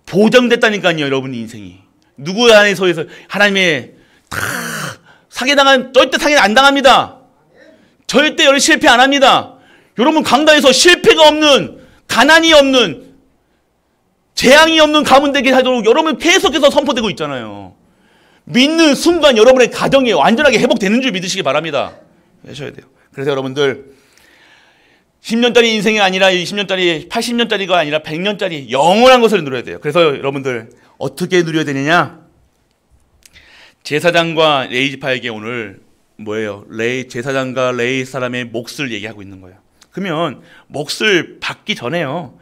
보장됐다니까요, 여러분 인생이. 누구 안에서 하나님의 다 사기당한, 절대 사기 안 당합니다. 절대 여러분 실패 안 합니다. 여러분 강단에서 실패가 없는, 가난이 없는, 재앙이 없는 가문 되게 하도록 여러분 계속해서 선포되고 있잖아요. 믿는 순간 여러분의 가정이 완전하게 회복되는 줄 믿으시기 바랍니다. 하셔야 돼요. 그래서 여러분들 10년짜리 인생이 아니라 20년짜리, 80년짜리가 아니라 100년짜리 영원한 것을 누려야 돼요. 그래서 여러분들 어떻게 누려야 되느냐? 제사장과 레위 지파에게 오늘 뭐예요? 제사장과 레위 사람의 몫을 얘기하고 있는 거예요. 그러면 몫을 받기 전에요.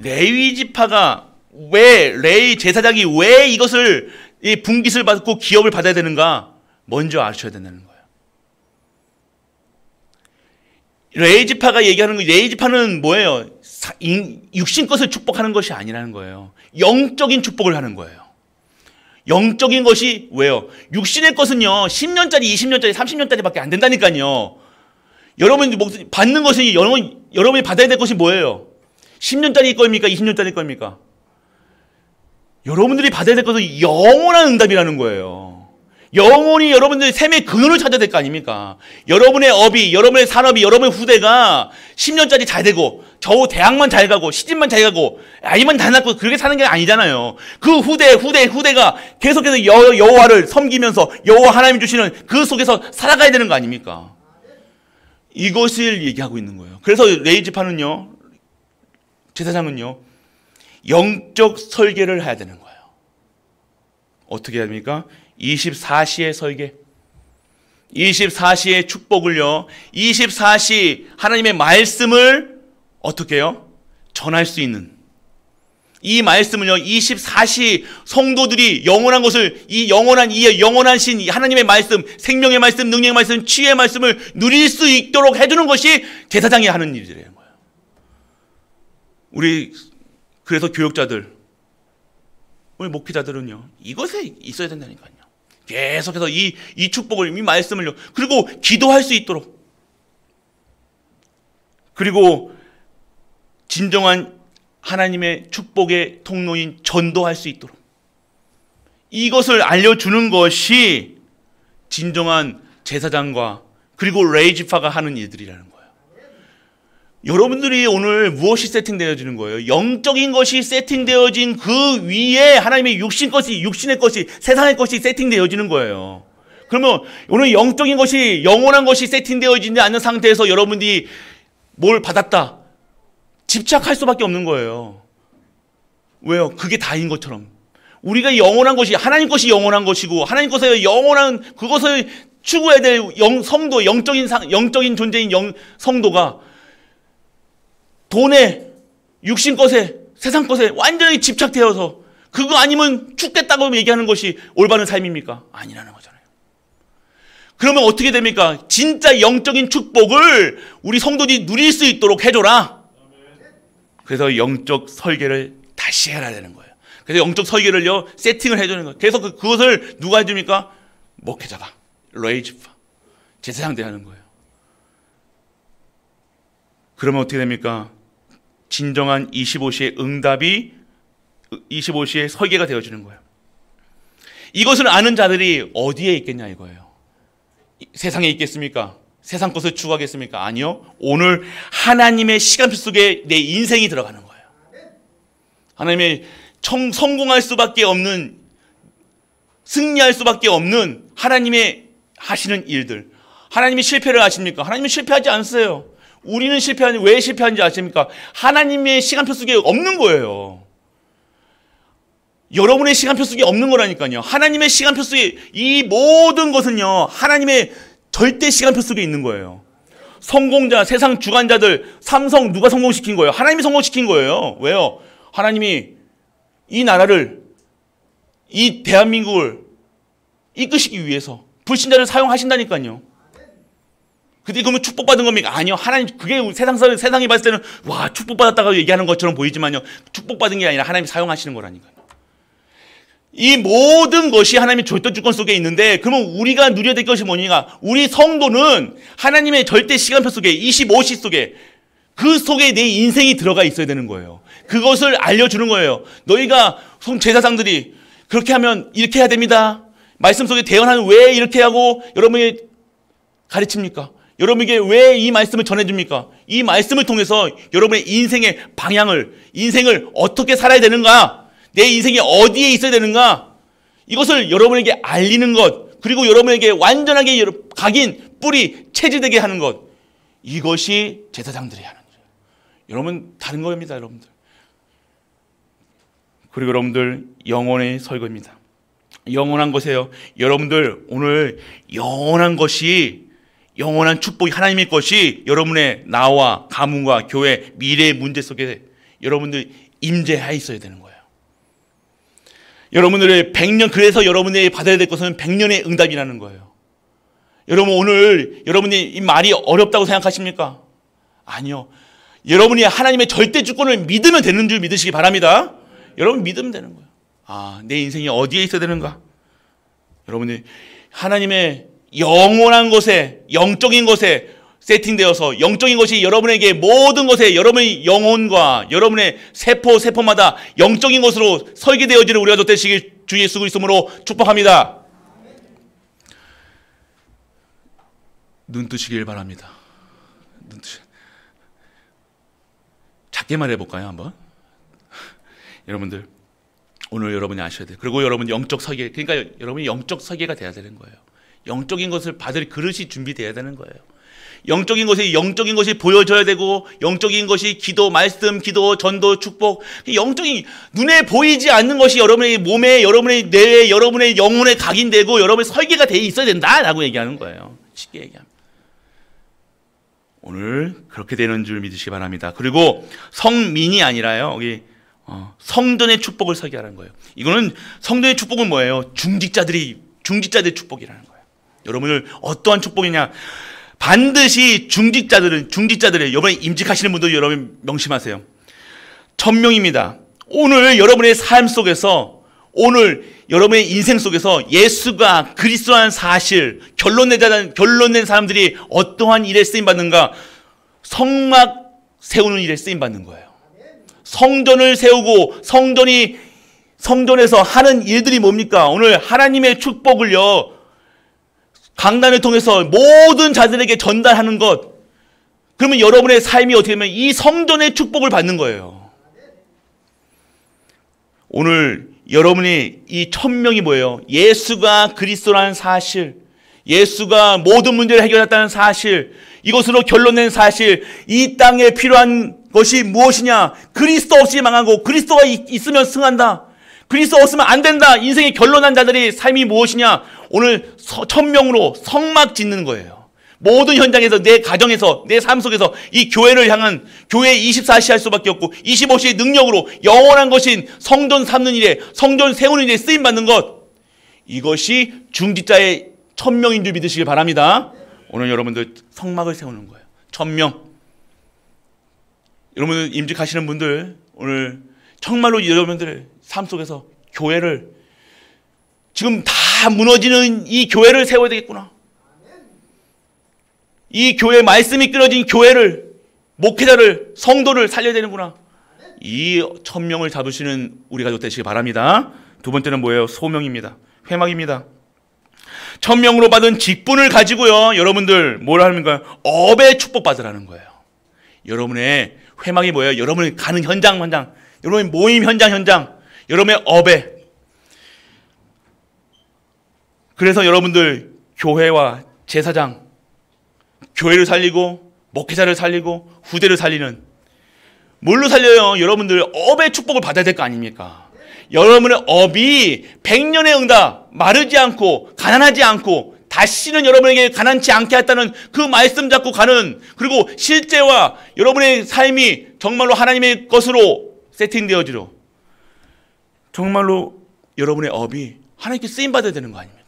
레위 지파가 레위 제사장이 왜 이것을 이 분깃을 받고 기업을 받아야 되는가? 먼저 아셔야 된다는 거예요. 레위 지파가 얘기하는 거, 레위 지파는 뭐예요? 육신 것을 축복하는 것이 아니라는 거예요. 영적인 축복을 하는 거예요. 영적인 것이 왜요? 육신의 것은요, 10년짜리, 20년짜리, 30년짜리밖에 안 된다니까요. 여러분이 받는 것이, 여러분이 받아야 될 것이 뭐예요? 10년짜리 겁니까? 20년짜리 겁니까? 여러분들이 받아야 될 것은 영원한 응답이라는 거예요. 영원히 여러분들의 삶의 근원을 찾아야 될 거 아닙니까? 여러분의 업이, 여러분의 산업이, 여러분의 후대가 10년짜리 잘 되고, 겨우 대학만 잘 가고, 시집만 잘 가고, 아이만 잘 낳고, 그렇게 사는 게 아니잖아요. 그 후대가 계속해서 여호와를 섬기면서 여호와 하나님 주시는 그 속에서 살아가야 되는 거 아닙니까? 이것을 얘기하고 있는 거예요. 그래서 레위 지파는요, 제사장은요, 영적 설계를 해야 되는 거예요. 어떻게 해야 됩니까? 24시의 설계, 24시의 축복을요, 24시 하나님의 말씀을 어떻게 해요? 전할 수 있는, 이 말씀을요, 24시 성도들이 영원한 것을, 이 영원한 신 하나님의 말씀, 생명의 말씀, 능력의 말씀, 치유의 말씀을 누릴 수 있도록 해주는 것이 제사장이 하는 일이라는 거예요. 그래서 교육자들, 우리 목회자들은요, 이것에 있어야 된다니까요. 계속해서 이 축복을, 이 말씀을요, 그리고 기도할 수 있도록, 그리고 진정한 하나님의 축복의 통로인 전도할 수 있도록, 이것을 알려주는 것이 진정한 제사장과 그리고 레위 지파가 하는 일들이라는 거예요. 여러분들이 오늘 무엇이 세팅되어지는 거예요? 영적인 것이 세팅되어진 그 위에 하나님의 육신의 것이, 세상의 것이 세팅되어지는 거예요. 그러면 오늘 영적인 것이, 영원한 것이 세팅되어지지 않는 상태에서 여러분들이 뭘 받았다, 집착할 수밖에 없는 거예요. 왜요? 그게 다인 것처럼. 우리가 영원한 것이, 하나님 것이 영원한 것이고, 하나님 것의 영원한 그것을 추구해야 될 성도, 영적인 존재인 성도가 돈에, 육신 것에, 세상 것에 완전히 집착되어서 그거 아니면 죽겠다고 얘기하는 것이 올바른 삶입니까? 아니라는 거잖아요. 그러면 어떻게 됩니까? 진짜 영적인 축복을 우리 성도들이 누릴 수 있도록 해줘라. 그래서 영적 설계를 다시 해야 되는 거예요. 그래서 영적 설계를요, 세팅을 해주는 거예요. 그래서 그것을 누가 해줍니까? 목회자가, 레위 지파, 제사장들이 하는 거예요. 그러면 어떻게 됩니까? 진정한 25시의 응답이 25시의 설계가 되어지는 거예요. 이것을 아는 자들이 어디에 있겠냐 이거예요. 세상에 있겠습니까? 세상 것을 추구하겠습니까? 아니요. 오늘 하나님의 시간표 속에 내 인생이 들어가는 거예요. 하나님의 성공할 수밖에 없는, 승리할 수밖에 없는 하나님의 하시는 일들. 하나님이 실패를 하십니까? 하나님은 실패하지 않으세요. 우리는 왜 실패하는지 아십니까? 하나님의 시간표 속에 없는 거예요. 여러분의 시간표 속에 없는 거라니까요. 하나님의 시간표 속에, 이 모든 것은요, 하나님의 절대 시간표 속에 있는 거예요. 성공자, 세상 주관자들, 삼성 누가 성공시킨 거예요? 하나님이 성공시킨 거예요. 왜요? 하나님이 이 나라를, 이 대한민국을 이끄시기 위해서 불신자를 사용하신다니까요. 근데 그러면 축복받은 겁니까? 아니요. 하나님, 그게 세상이 봤을 때는, 와, 축복받았다고 얘기하는 것처럼 보이지만요. 축복받은 게 아니라 하나님이 사용하시는 거라니까요. 이 모든 것이 하나님의 절대 주권 속에 있는데, 그러면 우리가 누려야 될 것이 뭐냐? 우리 성도는 하나님의 절대 시간표 속에, 25시 속에, 그 속에 내 인생이 들어가 있어야 되는 거예요. 그것을 알려주는 거예요. 너희가 제사장들이 그렇게 하면 이렇게 해야 됩니다. 말씀 속에 대언하면 왜 이렇게 하고 여러분이 가르칩니까? 여러분에게 왜 이 말씀을 전해줍니까? 이 말씀을 통해서 여러분의 인생의 방향을, 인생을 어떻게 살아야 되는가? 내 인생이 어디에 있어야 되는가? 이것을 여러분에게 알리는 것, 그리고 여러분에게 완전하게 각인, 뿌리, 체질되게 하는 것. 이것이 제사장들이 하는 거예요. 여러분, 다른 겁니다, 여러분들. 그리고 여러분들, 영혼의 설거입니다. 영원한 것이에요. 여러분들, 오늘 영원한 것이, 영원한 축복이 하나님의 것이 여러분의 나와 가문과 교회, 미래의 문제 속에 여러분들 임재해 있어야 되는 거예요. 여러분들의 100년, 그래서 여러분이 받아야 될 것은 100년의 응답이라는 거예요. 여러분, 오늘 여러분이 이 말이 어렵다고 생각하십니까? 아니요. 여러분이 하나님의 절대 주권을 믿으면 되는 줄 믿으시기 바랍니다. 여러분 믿으면 되는 거예요. 아, 내 인생이 어디에 있어야 되는가? 여러분이 하나님의 영원한 것에, 영적인 것에 세팅되어서 영적인 것이 여러분에게 모든 것에 여러분의 영혼과 여러분의 세포마다 영적인 것으로 설계되어지는 우리가 되시길 주 예수 그리스도로 축복합니다. 눈 뜨시길 바랍니다. 작게 말해볼까요, 한번? 여러분들, 오늘 여러분이 아셔야 돼요. 그리고 여러분 영적 설계, 그러니까 여러분이 영적 설계가 돼야 되는 거예요. 영적인 것을 받을 그릇이 준비돼야 되는 거예요. 영적인 것이 보여져야 되고, 영적인 것이 기도, 말씀, 기도, 전도, 축복, 영적인 눈에 보이지 않는 것이 여러분의 몸에, 여러분의 뇌에, 여러분의 영혼에 각인되고 여러분의 설계가 돼 있어야 된다라고 얘기하는 거예요. 쉽게 얘기하면. 오늘 그렇게 되는 줄 믿으시기 바랍니다. 그리고 성민이 아니라요, 여기 성전의 축복을 설계하는 거예요. 이거는 성전의 축복은 뭐예요? 중직자들의 축복이라는 거예요. 여러분들 어떠한 축복이냐? 반드시 중직자들의 여러분이 임직하시는 분들 여러분 명심하세요. 1000명입니다. 오늘 여러분의 삶 속에서, 오늘 여러분의 인생 속에서 예수가 그리스도라는 사실, 결론낸 사람들이 어떠한 일에 쓰임 받는가? 성막 세우는 일에 쓰임 받는 거예요. 성전을 세우고 성전에서 하는 일들이 뭡니까? 오늘 하나님의 축복을요, 강단을 통해서 모든 자들에게 전달하는 것. 그러면 여러분의 삶이 어떻게 되면 이 성전의 축복을 받는 거예요. 오늘 여러분이 이 1000명이 뭐예요? 예수가 그리스도라는 사실, 예수가 모든 문제를 해결했다는 사실, 이것으로 결론낸 사실, 이 땅에 필요한 것이 무엇이냐? 그리스도 없이 망하고 그리스도가 있으면 승한다. 그리스도 없으면 안 된다. 인생의 결론난 자들의 삶이 무엇이냐? 오늘 1000명으로 성막 짓는 거예요. 모든 현장에서, 내 가정에서, 내 삶 속에서 이 교회를 향한, 교회 24시 할 수밖에 없고 25시의 능력으로 영원한 것인 성전 삼는 일에, 성전 세우는 일에 쓰임받는 것, 이것이 중직자의 1000명인 줄 믿으시길 바랍니다. 오늘 여러분들 성막을 세우는 거예요. 1000명. 여러분 임직하시는 분들, 오늘 정말로 여러분들의 삶 속에서 교회를, 지금 다 무너지는 이 교회를 세워야 되겠구나. 이 교회 말씀이 끊어진 교회를, 목회자를, 성도를 살려야 되는구나. 이 1000명을 잡으시는 우리 가족 되시기 바랍니다. 두 번째는 뭐예요? 소명입니다. 회막입니다. 1000명으로 받은 직분을 가지고요, 여러분들 뭘 하는 거예요? 업의 축복 받으라는 거예요. 여러분의 회막이 뭐예요? 여러분이 가는 현장, 여러분의 모임 현장, 여러분의 업에. 그래서 여러분들 교회와 제사장, 교회를 살리고 목회자를 살리고 후대를 살리는, 뭘로 살려요? 여러분들 업의 축복을 받아야 될 거 아닙니까? 여러분의 업이 100년의 응답, 마르지 않고 가난하지 않고 다시는 여러분에게 가난치 않게 했다는 그 말씀 잡고 가는, 그리고 실제와 여러분의 삶이 정말로 하나님의 것으로 세팅되어지로, 정말로 여러분의 업이 하나님께 쓰임받아야 되는 거 아닙니까?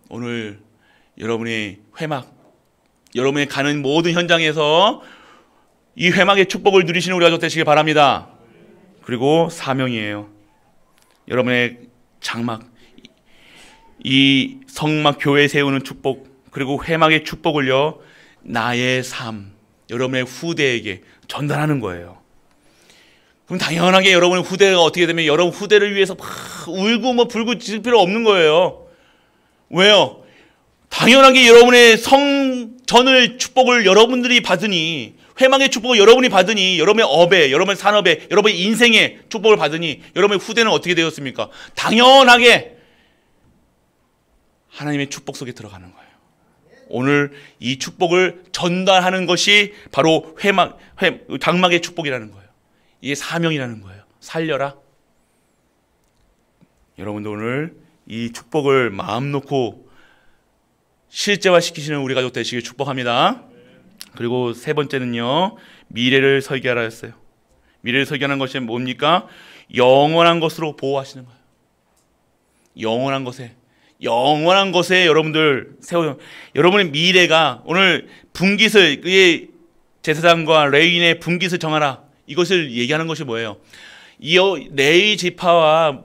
오늘 여러분의 회막, 여러분이 가는 모든 현장에서 이 회막의 축복을 누리시는 우리 가족 되시길 바랍니다. 그리고 사명이에요. 여러분의 장막, 이 성막 교회 세우는 축복, 그리고 회막의 축복을요, 나의 삶, 여러분의 후대에게 전달하는 거예요. 그럼 당연하게 여러분의 후대가 어떻게 되면 여러분 후대를 위해서 막 울고 불고 짖을 필요 없는 거예요. 왜요? 당연하게 여러분의 전을 축복을 여러분들이 받으니, 회망의 축복을 여러분이 받으니, 여러분의 업에, 여러분의 산업에, 여러분의 인생에 축복을 받으니 여러분의 후대는 어떻게 되었습니까? 당연하게 하나님의 축복 속에 들어가는 거예요. 오늘 이 축복을 전달하는 것이 바로 장막의 축복이라는 거예요. 이게 사명이라는 거예요. 살려라. 여러분도 오늘 이 축복을 마음 놓고 실제화시키시는 우리 가족 되시길 축복합니다. 그리고 세 번째는요, 미래를 설계하라 했어요. 미래를 설계하는 것이 뭡니까? 영원한 것으로 보호하시는 거예요. 영원한 것에 여러분들 세워요. 여러분의 미래가 오늘 분깃을, 그의 제사장과 레위인의 분깃을 정하라. 이것을 얘기하는 것이 뭐예요? 이 레위 지파와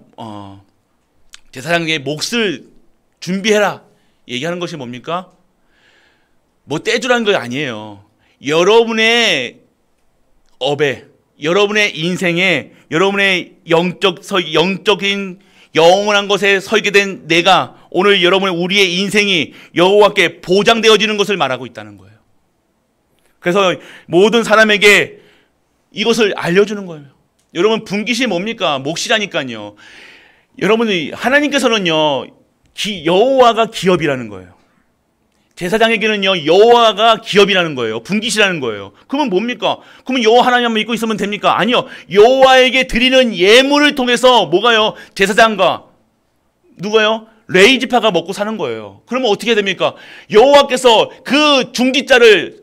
제사장의 몫을 준비해라. 얘기하는 것이 뭡니까? 뭐 떼주라는 거 아니에요. 여러분의 업에, 여러분의 인생에, 여러분의 영적인 영원한 것에 설계된 내가 오늘 우리의 인생이 여호와께 보장되어지는 것을 말하고 있다는 거예요. 그래서 모든 사람에게 이것을 알려주는 거예요. 여러분, 분깃이 뭡니까? 몫이라니까요. 여러분이 하나님께서는요, 여호와가 기업이라는 거예요. 제사장에게는요, 여호와가 기업이라는 거예요. 분깃이라는 거예요. 그러면 뭡니까? 그러면 여호와 하나님만 믿고 있으면 됩니까? 아니요. 여호와에게 드리는 예물을 통해서 뭐가요? 제사장과 누가요? 레위 지파가 먹고 사는 거예요. 그러면 어떻게 됩니까? 여호와께서 그 중직자를,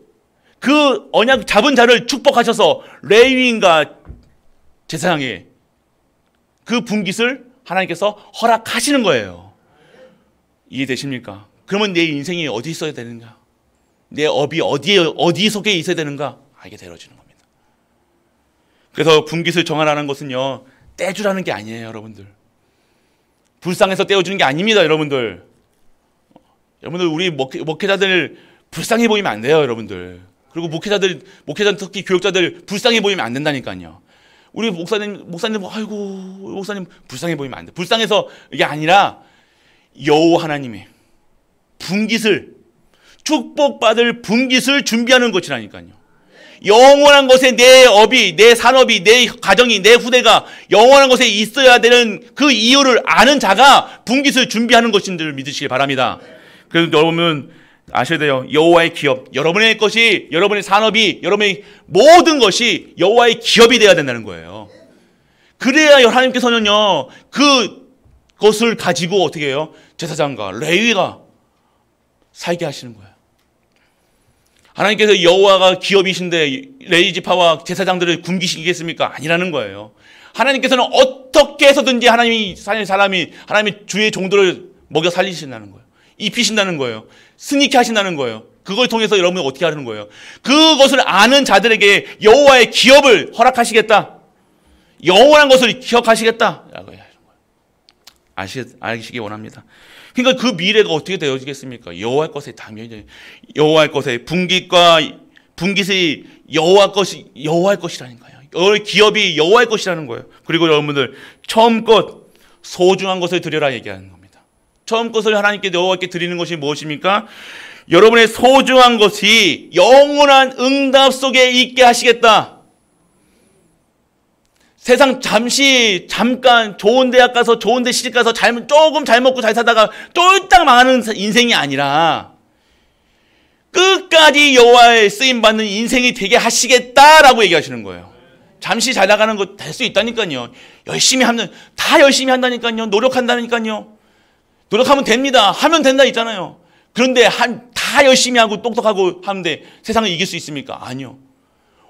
그 언약 잡은 자를 축복하셔서 레위인과 제사장의 그 분깃을 하나님께서 허락하시는 거예요. 이해되십니까? 그러면 내 인생이 어디 있어야 되는가? 내 업이 어디 속에 있어야 되는가? 알게 되어지는 겁니다. 그래서 분깃을 정하라는 것은요, 떼주라는 게 아니에요, 여러분들. 불쌍해서 떼어주는 게 아닙니다, 여러분들. 우리 목회자들 불쌍해 보이면 안 돼요, 여러분들. 그리고 목회자들 특히 교육자들 불쌍해 보이면 안 된다니까요. 우리 목사님, 아이고, 목사님 불쌍해 보이면 안 돼. 불쌍해서 이게 아니라 여호와 하나님의 분깃을, 축복받을 분깃을 준비하는 것이라니까요. 영원한 것에 내 업이, 내 산업이, 내 가정이, 내 후대가 영원한 것에 있어야 되는 그 이유를 아는 자가 분깃을 준비하는 것인 줄 믿으시기 바랍니다. 그래서 여러분 아셔야 돼요. 여호와의 기업, 여러분의 것이, 여러분의 산업이, 여러분의 모든 것이 여호와의 기업이 되어야 된다는 거예요. 그래야 하나님께서는요, 그것을 가지고 어떻게 해요? 제사장과 레위가 살게 하시는 거예요. 하나님께서 여호와가 기업이신데 레위 지파와 제사장들을 굶기시겠습니까? 아니라는 거예요. 하나님께서는 어떻게 해서든지 사람이 하나님의 주의 종들을 먹여 살리신다는 거예요. 입히신다는 거예요. 승리케 하신다는 거예요. 그걸 통해서 여러분이 어떻게 하는 거예요? 그것을 아는 자들에게 여호와의 기업을 허락하시겠다. 영원한 것을 기억하시겠다라고 하는 거예요. 아시기 원합니다. 그러니까 그 미래가 어떻게 되어지겠습니까? 여호와의 것에 당연히 여호와의 것에 분깃이 여호와의 것이라니까요. 기업이 여호와의 것이라는 거예요. 그리고 여러분들 처음껏 소중한 것을 드려라 얘기하는 겁니다. 처음 것을 하나님께 여호와께 드리는 것이 무엇입니까? 여러분의 소중한 것이 영원한 응답 속에 있게 하시겠다. 세상 잠깐 좋은 대학 가서 좋은 데 시집 가서 조금 잘 먹고 잘 살다가 쫄딱 망하는 인생이 아니라 끝까지 여호와의 쓰임 받는 인생이 되게 하시겠다라고 얘기하시는 거예요. 잠시 잘 나가는 거 될 수 있다니까요. 열심히 한다니까요. 노력한다니까요. 노력하면 됩니다. 하면 된다 있잖아요. 그런데 다 열심히 하고 똑똑하고 하는데 세상을 이길 수 있습니까? 아니요.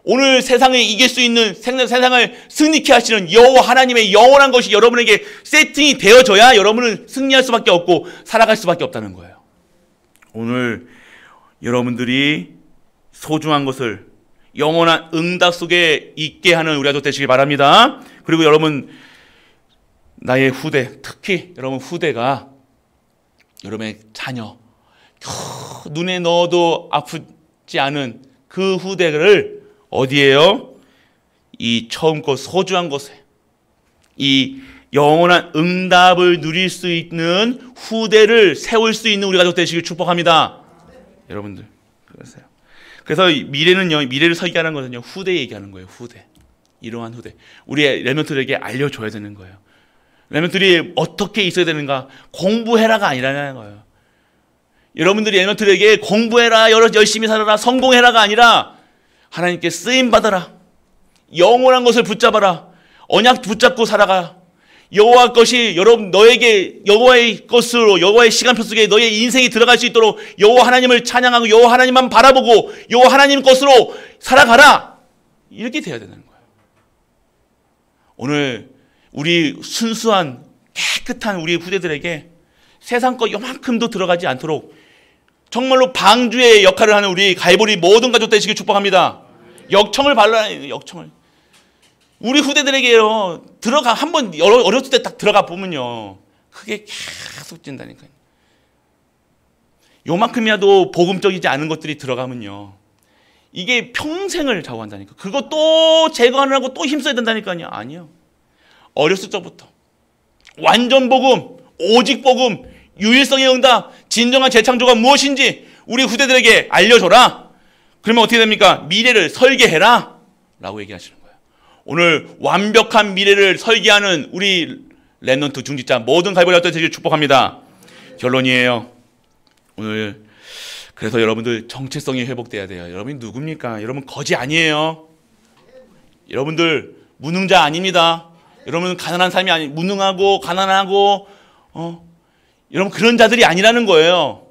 오늘 세상을 이길 수 있는, 세상을 승리케 하시는 여호와 하나님의 영원한 것이 여러분에게 세팅이 되어져야 여러분은 승리할 수밖에 없고 살아갈 수밖에 없다는 거예요. 오늘 여러분들이 소중한 것을 영원한 응답 속에 있게 하는 우리 가족 되시길 바랍니다. 그리고 여러분, 나의 후대, 특히 여러분 후대가 여러분의 자녀, 눈에 넣어도 아프지 않은 그 후대를 어디에요? 이 처음 것 소중한 것에, 이 영원한 응답을 누릴 수 있는 후대를 세울 수 있는 우리 가족 되시길 축복합니다. 여러분들, 그래서 미래는요, 미래를 설계하는 것은요, 후대 얘기하는 거예요. 후대. 이러한 후대. 우리 렘넌트들에게 알려줘야 되는 거예요. 렘넌트들이 어떻게 있어야 되는가? 공부해라가 아니라는 거예요. 여러분들이 렘넌트들에게 공부해라, 열심히 살아라, 성공해라가 아니라 하나님께 쓰임 받아라. 영원한 것을 붙잡아라. 언약 붙잡고 살아가. 여호와 것이 여러분 너에게 여호와의 것으로 여호와의 시간표 속에 너의 인생이 들어갈 수 있도록 여호와 하나님을 찬양하고 여호와 하나님만 바라보고 여호와 하나님 것으로 살아가라. 이렇게 돼야 되는 거예요. 오늘 우리 순수한 깨끗한 우리 후대들에게 세상 것 요만큼도 들어가지 않도록 정말로 방주의 역할을 하는 우리 갈보리 모든 가족 되시길 축복합니다. 역청을 발라야 역청을. 우리 후대들에게요, 들어가, 한번 어렸을 때 딱 들어가 보면요, 크게 계속 찐다니까요. 요만큼이라도 복음적이지 않은 것들이 들어가면요, 이게 평생을 좌우한다니까. 그거 또 제거하느라고 또 힘써야 된다니까요. 아니요. 어렸을 적부터. 완전 복음, 오직 복음, 유일성의 응답, 진정한 재창조가 무엇인지 우리 후대들에게 알려줘라. 그러면 어떻게 됩니까? 미래를 설계해라. 라고 얘기하시는 거예요. 오늘 완벽한 미래를 설계하는 우리 렘넌트 중직자 모든 갈보리 가족 되시길 축복합니다. 결론이에요. 오늘 그래서 여러분들 정체성이 회복돼야 돼요. 여러분이 누굽니까? 여러분 거지 아니에요. 여러분들 무능자 아닙니다. 여러분 가난한 삶이 아니 무능하고 가난하고 여러분 그런 자들이 아니라는 거예요.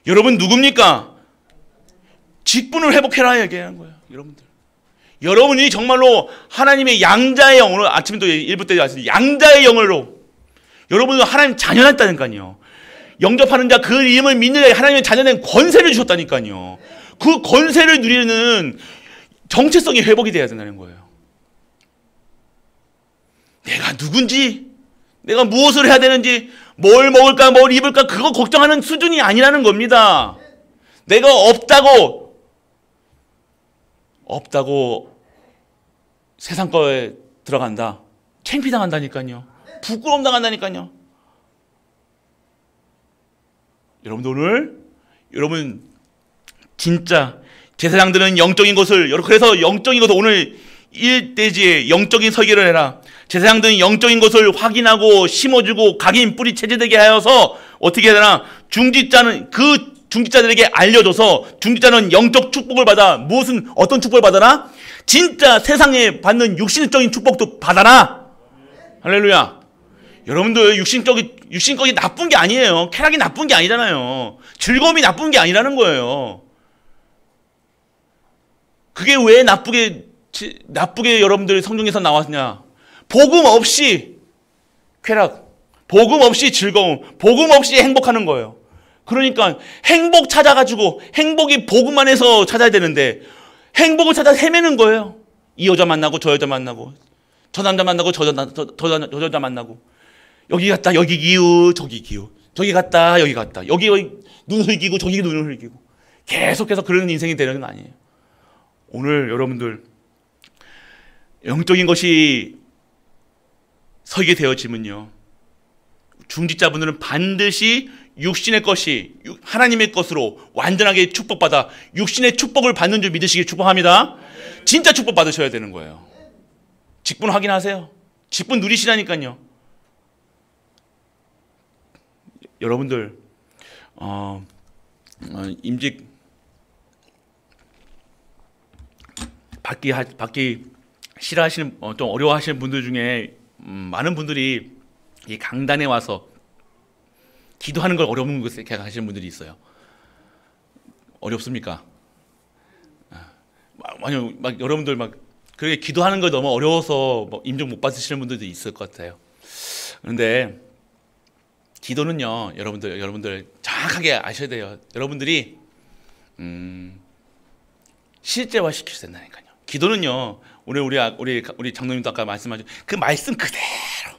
여러분 누굽니까? 직분을 회복해라 얘기하는 거예요. 여러분들. 여러분이 정말로 하나님의 양자의 영, 오늘 아침에도 1부 때 왔어요. 양자의 영으로 여러분은 하나님 자녀였다니까요. 영접하는 자 그 이름을 믿는 자에게 하나님의 자녀된 권세를 주셨다니까요. 그 권세를 누리는 정체성이 회복이 돼야 된다는 거예요. 내가 누군지, 내가 무엇을 해야 되는지, 뭘 먹을까, 뭘 입을까, 그거 걱정하는 수준이 아니라는 겁니다. 내가 없다고 세상 거에 들어간다. 창피당한다니까요. 부끄러움 당한다니까요. 여러분들 오늘 여러분 진짜 제사장들은 영적인 것을 그래서 영적인 것을 오늘 일대지에 영적인 설계를 해라. 제사장들은 영적인 것을 확인하고 심어주고 각인 뿌리 체제되게 하여서 어떻게 해야 되나? 중직자는 그 중직자들에게 알려줘서 중직자는 영적 축복을 받아. 어떤 축복을 받아라? 진짜 세상에 받는 육신적인 축복도 받아라. 할렐루야. 여러분들 육신적이 나쁜 게 아니에요. 쾌락이 나쁜 게 아니잖아요. 즐거움이 나쁜 게 아니라는 거예요. 그게 왜 나쁘게 여러분들 성경에서 나왔냐? 복음 없이 쾌락, 복음 없이 즐거움, 복음 없이 행복하는 거예요. 그러니까 행복 찾아가지고 행복이 복음 안에서 찾아야 되는데 행복을 찾아 헤매는 거예요. 이 여자 만나고 저 여자 만나고 저 남자 만나고 저 여자 만나고 여기 갔다 여기 기우 저기 기우 저기 갔다 여기 갔다 여기 눈 흘기고 저기 눈을 흘기고 계속해서 그런 인생이 되는 거 아니에요. 오늘 여러분들 영적인 것이 설계되어지면요, 중직자분들은 반드시 육신의 것이 하나님의 것으로 완전하게 축복받아 육신의 축복을 받는 줄 믿으시길 축복합니다. 진짜 축복 받으셔야 되는 거예요. 직분 확인하세요. 직분 누리시라니까요. 여러분들 임직 받기 싫어하시는 좀 어려워하시는 분들 중에 많은 분들이 이 강단에 와서 기도하는 걸 어려운 것에 하시는 분들이 있어요. 어렵습니까? 여러분들 그렇게 기도하는 거 너무 어려워서 임종 못 받으시는 분들도 있을 것 같아요. 그런데 기도는요, 여러분들 정확하게 아셔야 돼요. 여러분들이 실제화 시킬 수 된다니까요. 기도는요, 우리 장로님도 아까 말씀하신 그 말씀 그대로,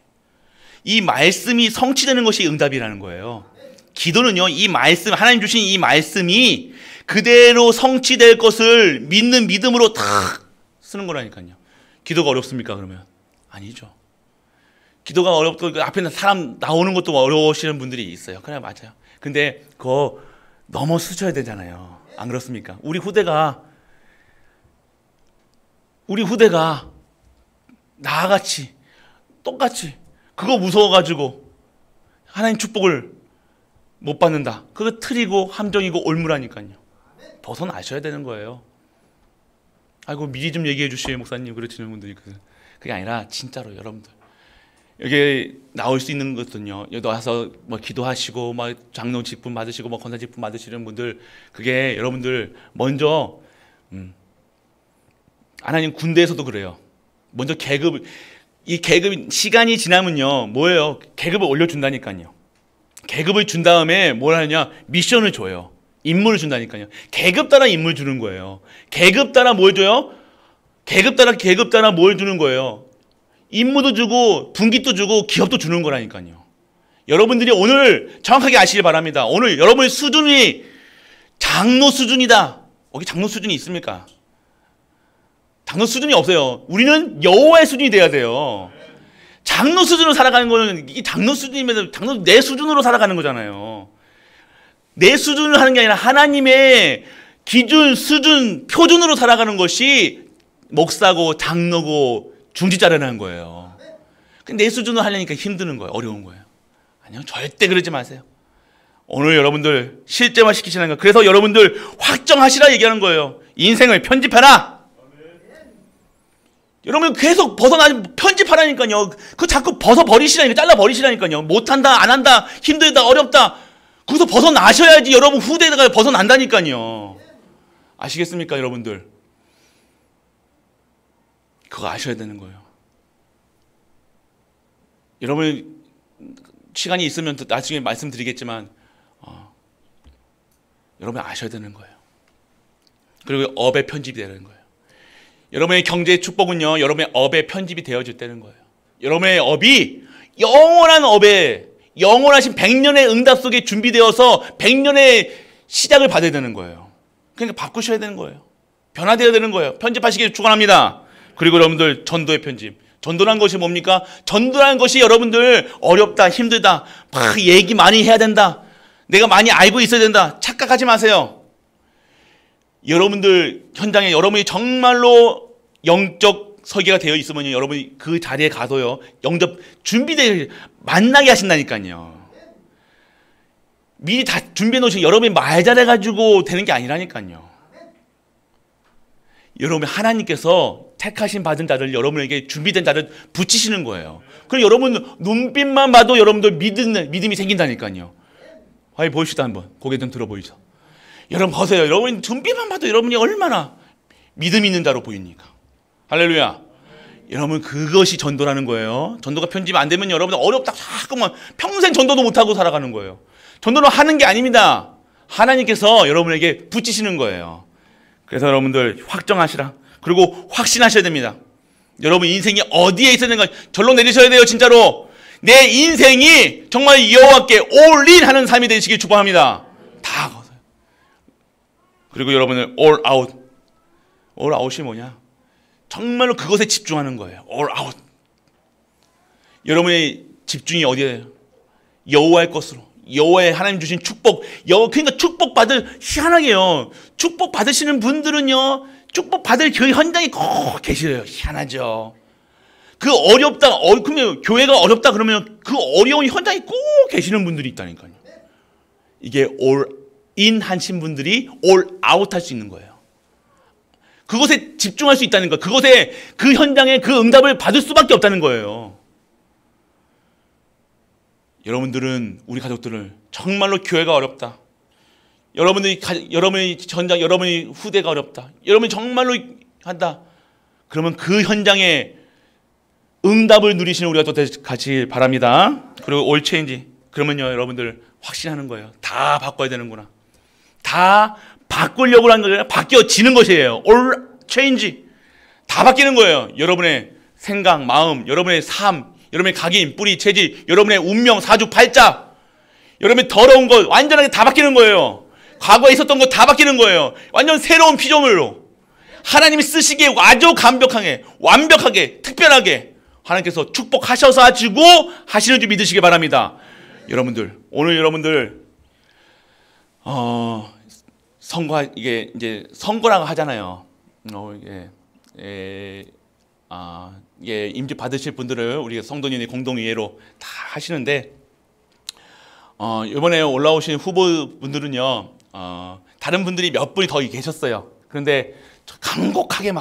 이 말씀이 성취되는 것이 응답이라는 거예요. 기도는요, 이 말씀, 하나님 주신 이 말씀이 그대로 성취될 것을 믿는 믿음으로 다 쓰는 거라니까요. 기도가 어렵습니까, 그러면? 아니죠. 기도가 어렵고 앞에 사람 나오는 것도 어려우시는 분들이 있어요. 그래, 맞아요. 근데 그거 넘어서셔야 되잖아요. 안 그렇습니까? 우리 후대가 나같이 똑같이 그거 무서워가지고 하나님 축복을 못 받는다. 그거 틀이고 함정이고 올무라니까요. 벗어나셔야 되는 거예요. 아이고 미리 좀 얘기해 주시에요 목사님 그러시는 분들이 그게 아니라 진짜로 여러분들 여기 나올 수 있는 것은요. 여기 와서 뭐 기도하시고 막 장로 직분 받으시고 뭐 권사 직분 받으시는 분들 그게 여러분들 먼저 하나님 군대에서도 그래요. 먼저 계급이 시간이 지나면요 뭐예요? 계급을 올려준다니까요. 계급을 준 다음에 뭘 하냐? 미션을 줘요. 임무를 준다니까요. 계급 따라 임무를 주는 거예요. 계급 따라 뭘 줘요? 계급 따라 뭘 주는 거예요? 임무도 주고 분깃도 주고 기업도 주는 거라니까요. 여러분들이 오늘 정확하게 아시길 바랍니다. 오늘 여러분의 수준이 장로 수준이다. 여기 장로 수준이 있습니까? 장로 수준이 없어요. 우리는 여호와의 수준이 돼야 돼요. 장로 수준으로 살아가는 거는 이 장로 수준이면 장로 내 수준으로 살아가는 거잖아요. 내 수준을 하는 게 아니라 하나님의 기준, 수준, 표준으로 살아가는 것이 목사고 장로고 중지자라는 거예요. 근데 내 수준으로 하려니까 힘드는 거예요. 어려운 거예요. 아니요, 절대 그러지 마세요. 오늘 여러분들 실제화 시키시는 거예요. 그래서 여러분들 확정하시라 얘기하는 거예요. 인생을 편집하라. 여러분 계속 편집하라니까요. 그 자꾸 벗어버리시라니까, 잘라버리시라니까요. 못한다, 안 한다, 힘들다, 어렵다. 거기서 벗어나셔야지 여러분 후대에다가 벗어난다니까요. 아시겠습니까 여러분들? 그거 아셔야 되는 거예요. 여러분 시간이 있으면 나중에 말씀드리겠지만 여러분 아셔야 되는 거예요. 그리고 업의 편집이 되는 거예요. 여러분의 경제의 축복은요 여러분의 업에 편집이 되어질 때는 거예요. 여러분의 업이 영원한 업에 영원하신 100년의 응답 속에 준비되어서 100년의 시작을 받아야 되는 거예요. 그러니까 바꾸셔야 되는 거예요. 변화되어야 되는 거예요. 편집하시길 축원합니다. 그리고 여러분들 전도의 편집. 전도란 것이 뭡니까? 전도란 것이 여러분들 어렵다, 힘들다, 막 얘기 많이 해야 된다, 내가 많이 알고 있어야 된다 착각하지 마세요. 여러분들 현장에 여러분이 정말로 영적 설계가 되어 있으면 여러분이 그 자리에 가서요 영접 준비되어 만나게 하신다니까요. 미리 다 준비해 놓으신 여러분이 말 잘해가지고 되는 게 아니라니까요. 여러분 하나님께서 택하신 받은 자들 여러분에게 준비된 자를 붙이시는 거예요. 그럼 여러분 눈빛만 봐도 여러분들 믿음이 생긴다니까요. 아이 보십시다 한번 고개 좀 들어 보이죠. 여러분 보세요. 여러분 눈빛만 봐도 여러분이 얼마나 믿음 있는 자로 보입니까? 할렐루야. 여러분 그것이 전도라는 거예요. 전도가 편집 안 되면 여러분 어렵다 자꾸만 평생 전도도 못하고 살아가는 거예요. 전도는 하는 게 아닙니다. 하나님께서 여러분에게 붙이시는 거예요. 그래서 여러분들 확정하시라. 그리고 확신하셔야 됩니다. 여러분 인생이 어디에 있어야 되는가 결론 내리셔야 돼요. 진짜로 내 인생이 정말 여호와께 올인 하는 삶이 되시길 축복합니다. 다 거서요. 그리고 여러분은 all out이 뭐냐? 정말로 그것에 집중하는 거예요. all out. 여러분의 집중이 어디에요? 여호와의 것으로. 여호와의 하나님 주신 축복. 그러니까 축복 받을 희한하게요. 축복 받으시는 분들은요. 축복 받을 그 현장에 꼭 계시래요. 희한하죠. 그 어렵다. 그러면 교회가 어렵다 그러면 그 어려운 현장에 꼭 계시는 분들이 있다니까요. 이게 all in 하신 분들이 all out 할 수 있는 거예요. 그것에 집중할 수 있다는 거. 그것에 그 현장에 그 응답을 받을 수밖에 없다는 거예요. 여러분들은 우리 가족들을 정말로 교회가 어렵다. 여러분의 전장, 여러분의 후대가 어렵다. 여러분이 정말로 한다. 그러면 그 현장에 응답을 누리시는 우리가 또 같이 바랍니다. 그리고 올 체인지. 그러면요 여러분들 확신하는 거예요. 다 바꿔야 되는구나. 다 바꾸려고 하는 거예요. 바뀌어지는 것이에요. 올 체인지. 다 바뀌는 거예요. 여러분의 생각, 마음, 여러분의 삶, 여러분의 각인, 뿌리, 체질, 여러분의 운명, 사주팔자, 여러분의 더러운 것 완전하게 다 바뀌는 거예요. 과거에 있었던 것 다 바뀌는 거예요. 완전 새로운 피조물로 하나님이 쓰시기에 아주 완벽하게 특별하게 하나님께서 축복하셔서 가지고 하시는 줄 믿으시기 바랍니다. 여러분들 오늘 여러분들 이게 이제 선거라고 하잖아요. 이게 임직 받으실 분들을 우리 성도님이 공동의회로 다 하시는데, 이번에 올라오신 후보분들은요, 다른 분들이 몇 분이 더 계셨어요. 그런데 간곡하게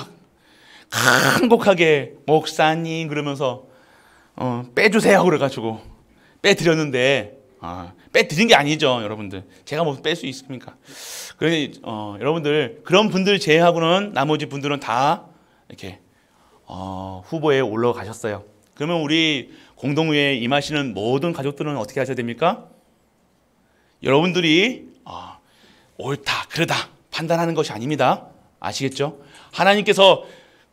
목사님 그러면서 빼주세요 그래가지고 빼드렸는데, 빼드린 게 아니죠, 여러분들. 제가 뭐 뺄 수 있습니까? 그래서 여러분들 그런 분들 제외하고는 나머지 분들은 다 이렇게 후보에 올라가셨어요. 그러면 우리 공동의회에 임하시는 모든 가족들은 어떻게 하셔야 됩니까? 여러분들이 옳다 그르다 판단하는 것이 아닙니다. 아시겠죠? 하나님께서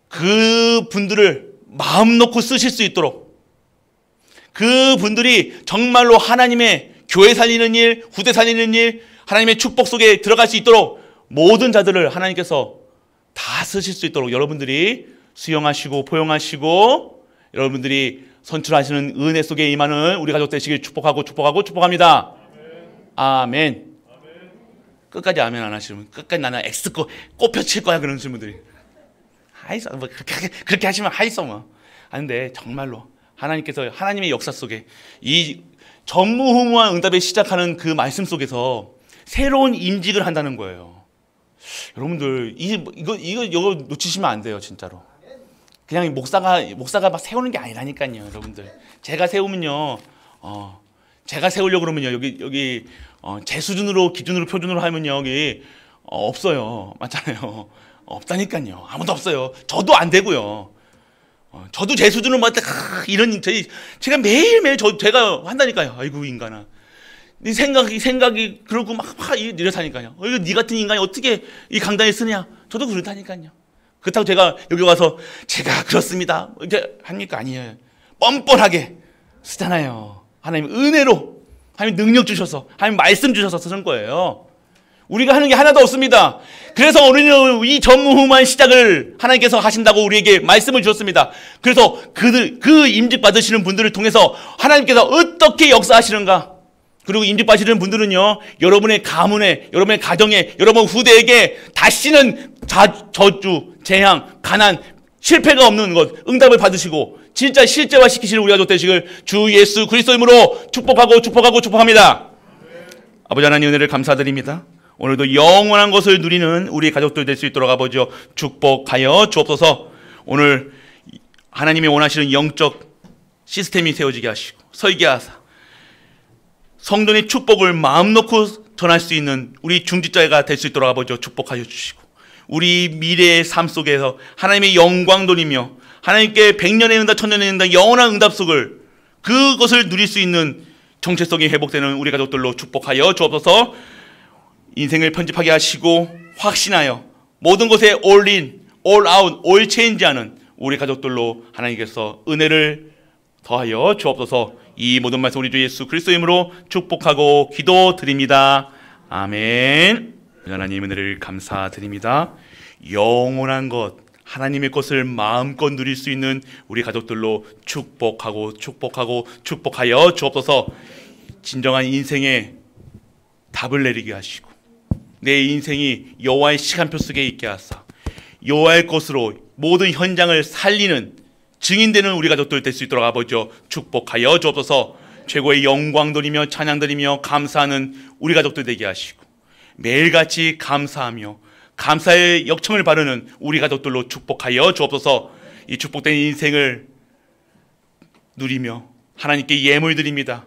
그 분들을 마음 놓고 쓰실 수 있도록, 그 분들이 정말로 하나님의 교회 살리는 일, 후대 살리는 일, 하나님의 축복 속에 들어갈 수 있도록 모든 자들을 하나님께서 다 쓰실 수 있도록 여러분들이 수용하시고 포용하시고 여러분들이 선출하시는 은혜 속에 임하는 우리 가족 되시길 축복합니다. 아멘. 끝까지 아멘 안 하시면, 끝까지 나는 X 꼽혀 칠 거야 그러는 분들이, 하이소 뭐 그렇게 하시면 하이소 뭐. 근데 정말로 하나님께서 하나님의 역사 속에 이 전무후무한 응답에 시작하는 그 말씀 속에서 새로운 임직을 한다는 거예요. 여러분들 이거 놓치시면 안 돼요, 진짜로. 그냥 목사가 막 세우는 게 아니라니까요, 여러분들. 제가 세우면요, 제가 세우려고 그러면요, 여기 제 수준으로 기준으로 표준으로 하면요, 여기 없어요, 맞잖아요. 없다니까요. 아무도 없어요. 저도 안 되고요. 저도 제 수준으로 맞다 제가 매일매일 제가 한다니까요. 아이고 인간아, 네 생각이 그러고 막 이렇다니까요. 이거 네 같은 인간이 어떻게 이 강단에 쓰냐. 저도 그렇다니까요. 그렇다고 제가 여기 와서 제가 그렇습니다 이제 합니까? 아니에요. 뻔뻔하게 쓰잖아요. 하나님 은혜로, 하나님 능력 주셔서, 하나님 말씀 주셔서 쓰는 거예요. 우리가 하는 게 하나도 없습니다. 그래서 우리는 이 전무후무한 시작을 하나님께서 하신다고 우리에게 말씀을 주셨습니다. 그래서 그 임직 받으시는 분들을 통해서 하나님께서 어떻게 역사하시는가. 그리고 임직 받으시는 분들은요, 여러분의 가문에, 여러분의 가정에, 여러분 후대에게 다시는 저주, 재앙, 가난, 실패가 없는 것, 응답을 받으시고 진짜 실제화 시키시는 우리 가족 되시길 주 예수 그리스도 이름으로 축복합니다. 아버지 하나님 은혜를 감사드립니다. 오늘도 영원한 것을 누리는 우리 가족들 될 수 있도록 아버지 축복하여 주옵소서. 오늘 하나님이 원하시는 영적 시스템이 세워지게 하시고 설계하사 성도의 축복을 마음 놓고 전할 수 있는 우리 중직자가 될 수 있도록 아버지 축복하여 주시고, 우리 미래의 삶 속에서 하나님의 영광 돌리며 하나님께 100년의 응답, 1000년의 응답, 영원한 응답 속을 그것을 누릴 수 있는 정체성이 회복되는 우리 가족들로 축복하여 주옵소서. 인생을 편집하게 하시고 확신하여 모든 것에 all in, all out, all change하는 우리 가족들로 하나님께서 은혜를 더하여 주옵소서. 이 모든 말씀 우리 주 예수 그리스도 이름으로 축복하고 기도드립니다. 아멘. 하나님 은혜를 감사드립니다. 영원한 것, 하나님의 것을 마음껏 누릴 수 있는 우리 가족들로 축복하여 주옵소서. 진정한 인생의 답을 내리게 하시고 내 인생이 여호와의 시간표 속에 있게 하사 여호와의 것으로 모든 현장을 살리는 증인되는 우리 가족들 될 수 있도록 아버지 축복하여 주옵소서. 최고의 영광 돌리며 찬양 드리며 감사하는 우리 가족들 되게 하시고 매일같이 감사하며 감사의 역청을 바르는 우리 가족들로 축복하여 주옵소서. 이 축복된 인생을 누리며 하나님께 예물 드립니다.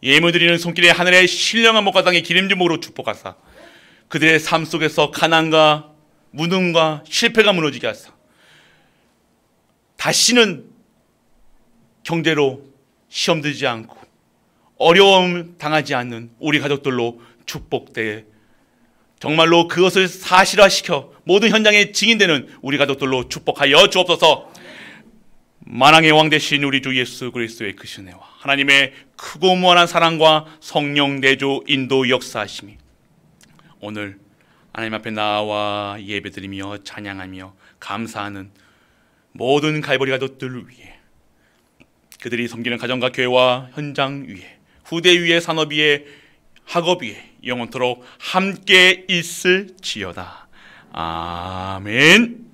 예물 드리는 손길에 하늘의 신령한 목과 땅의 기름진 목으로 축복하사 그들의 삶 속에서 가난과 무능과 실패가 무너지게 하사 다시는 경제로 시험 들지 않고 어려움 당하지 않는 우리 가족들로 축복돼 정말로 그것을 사실화시켜 모든 현장에 증인되는 우리 가족들로 축복하여 주옵소서. 만왕의 왕 되신 우리 주 예수 그리스도의 크신 은혜와 하나님의 크고 무한한 사랑과 성령 내조 인도 역사하심이 오늘 하나님 앞에 나와 예배드리며 찬양하며 감사하는 모든 갈보리 가족들을 위해 그들이 섬기는 가정과 교회와 현장 위에 후대 위에 산업 위에 학업이 영원토록 함께 있을지어다. 아멘.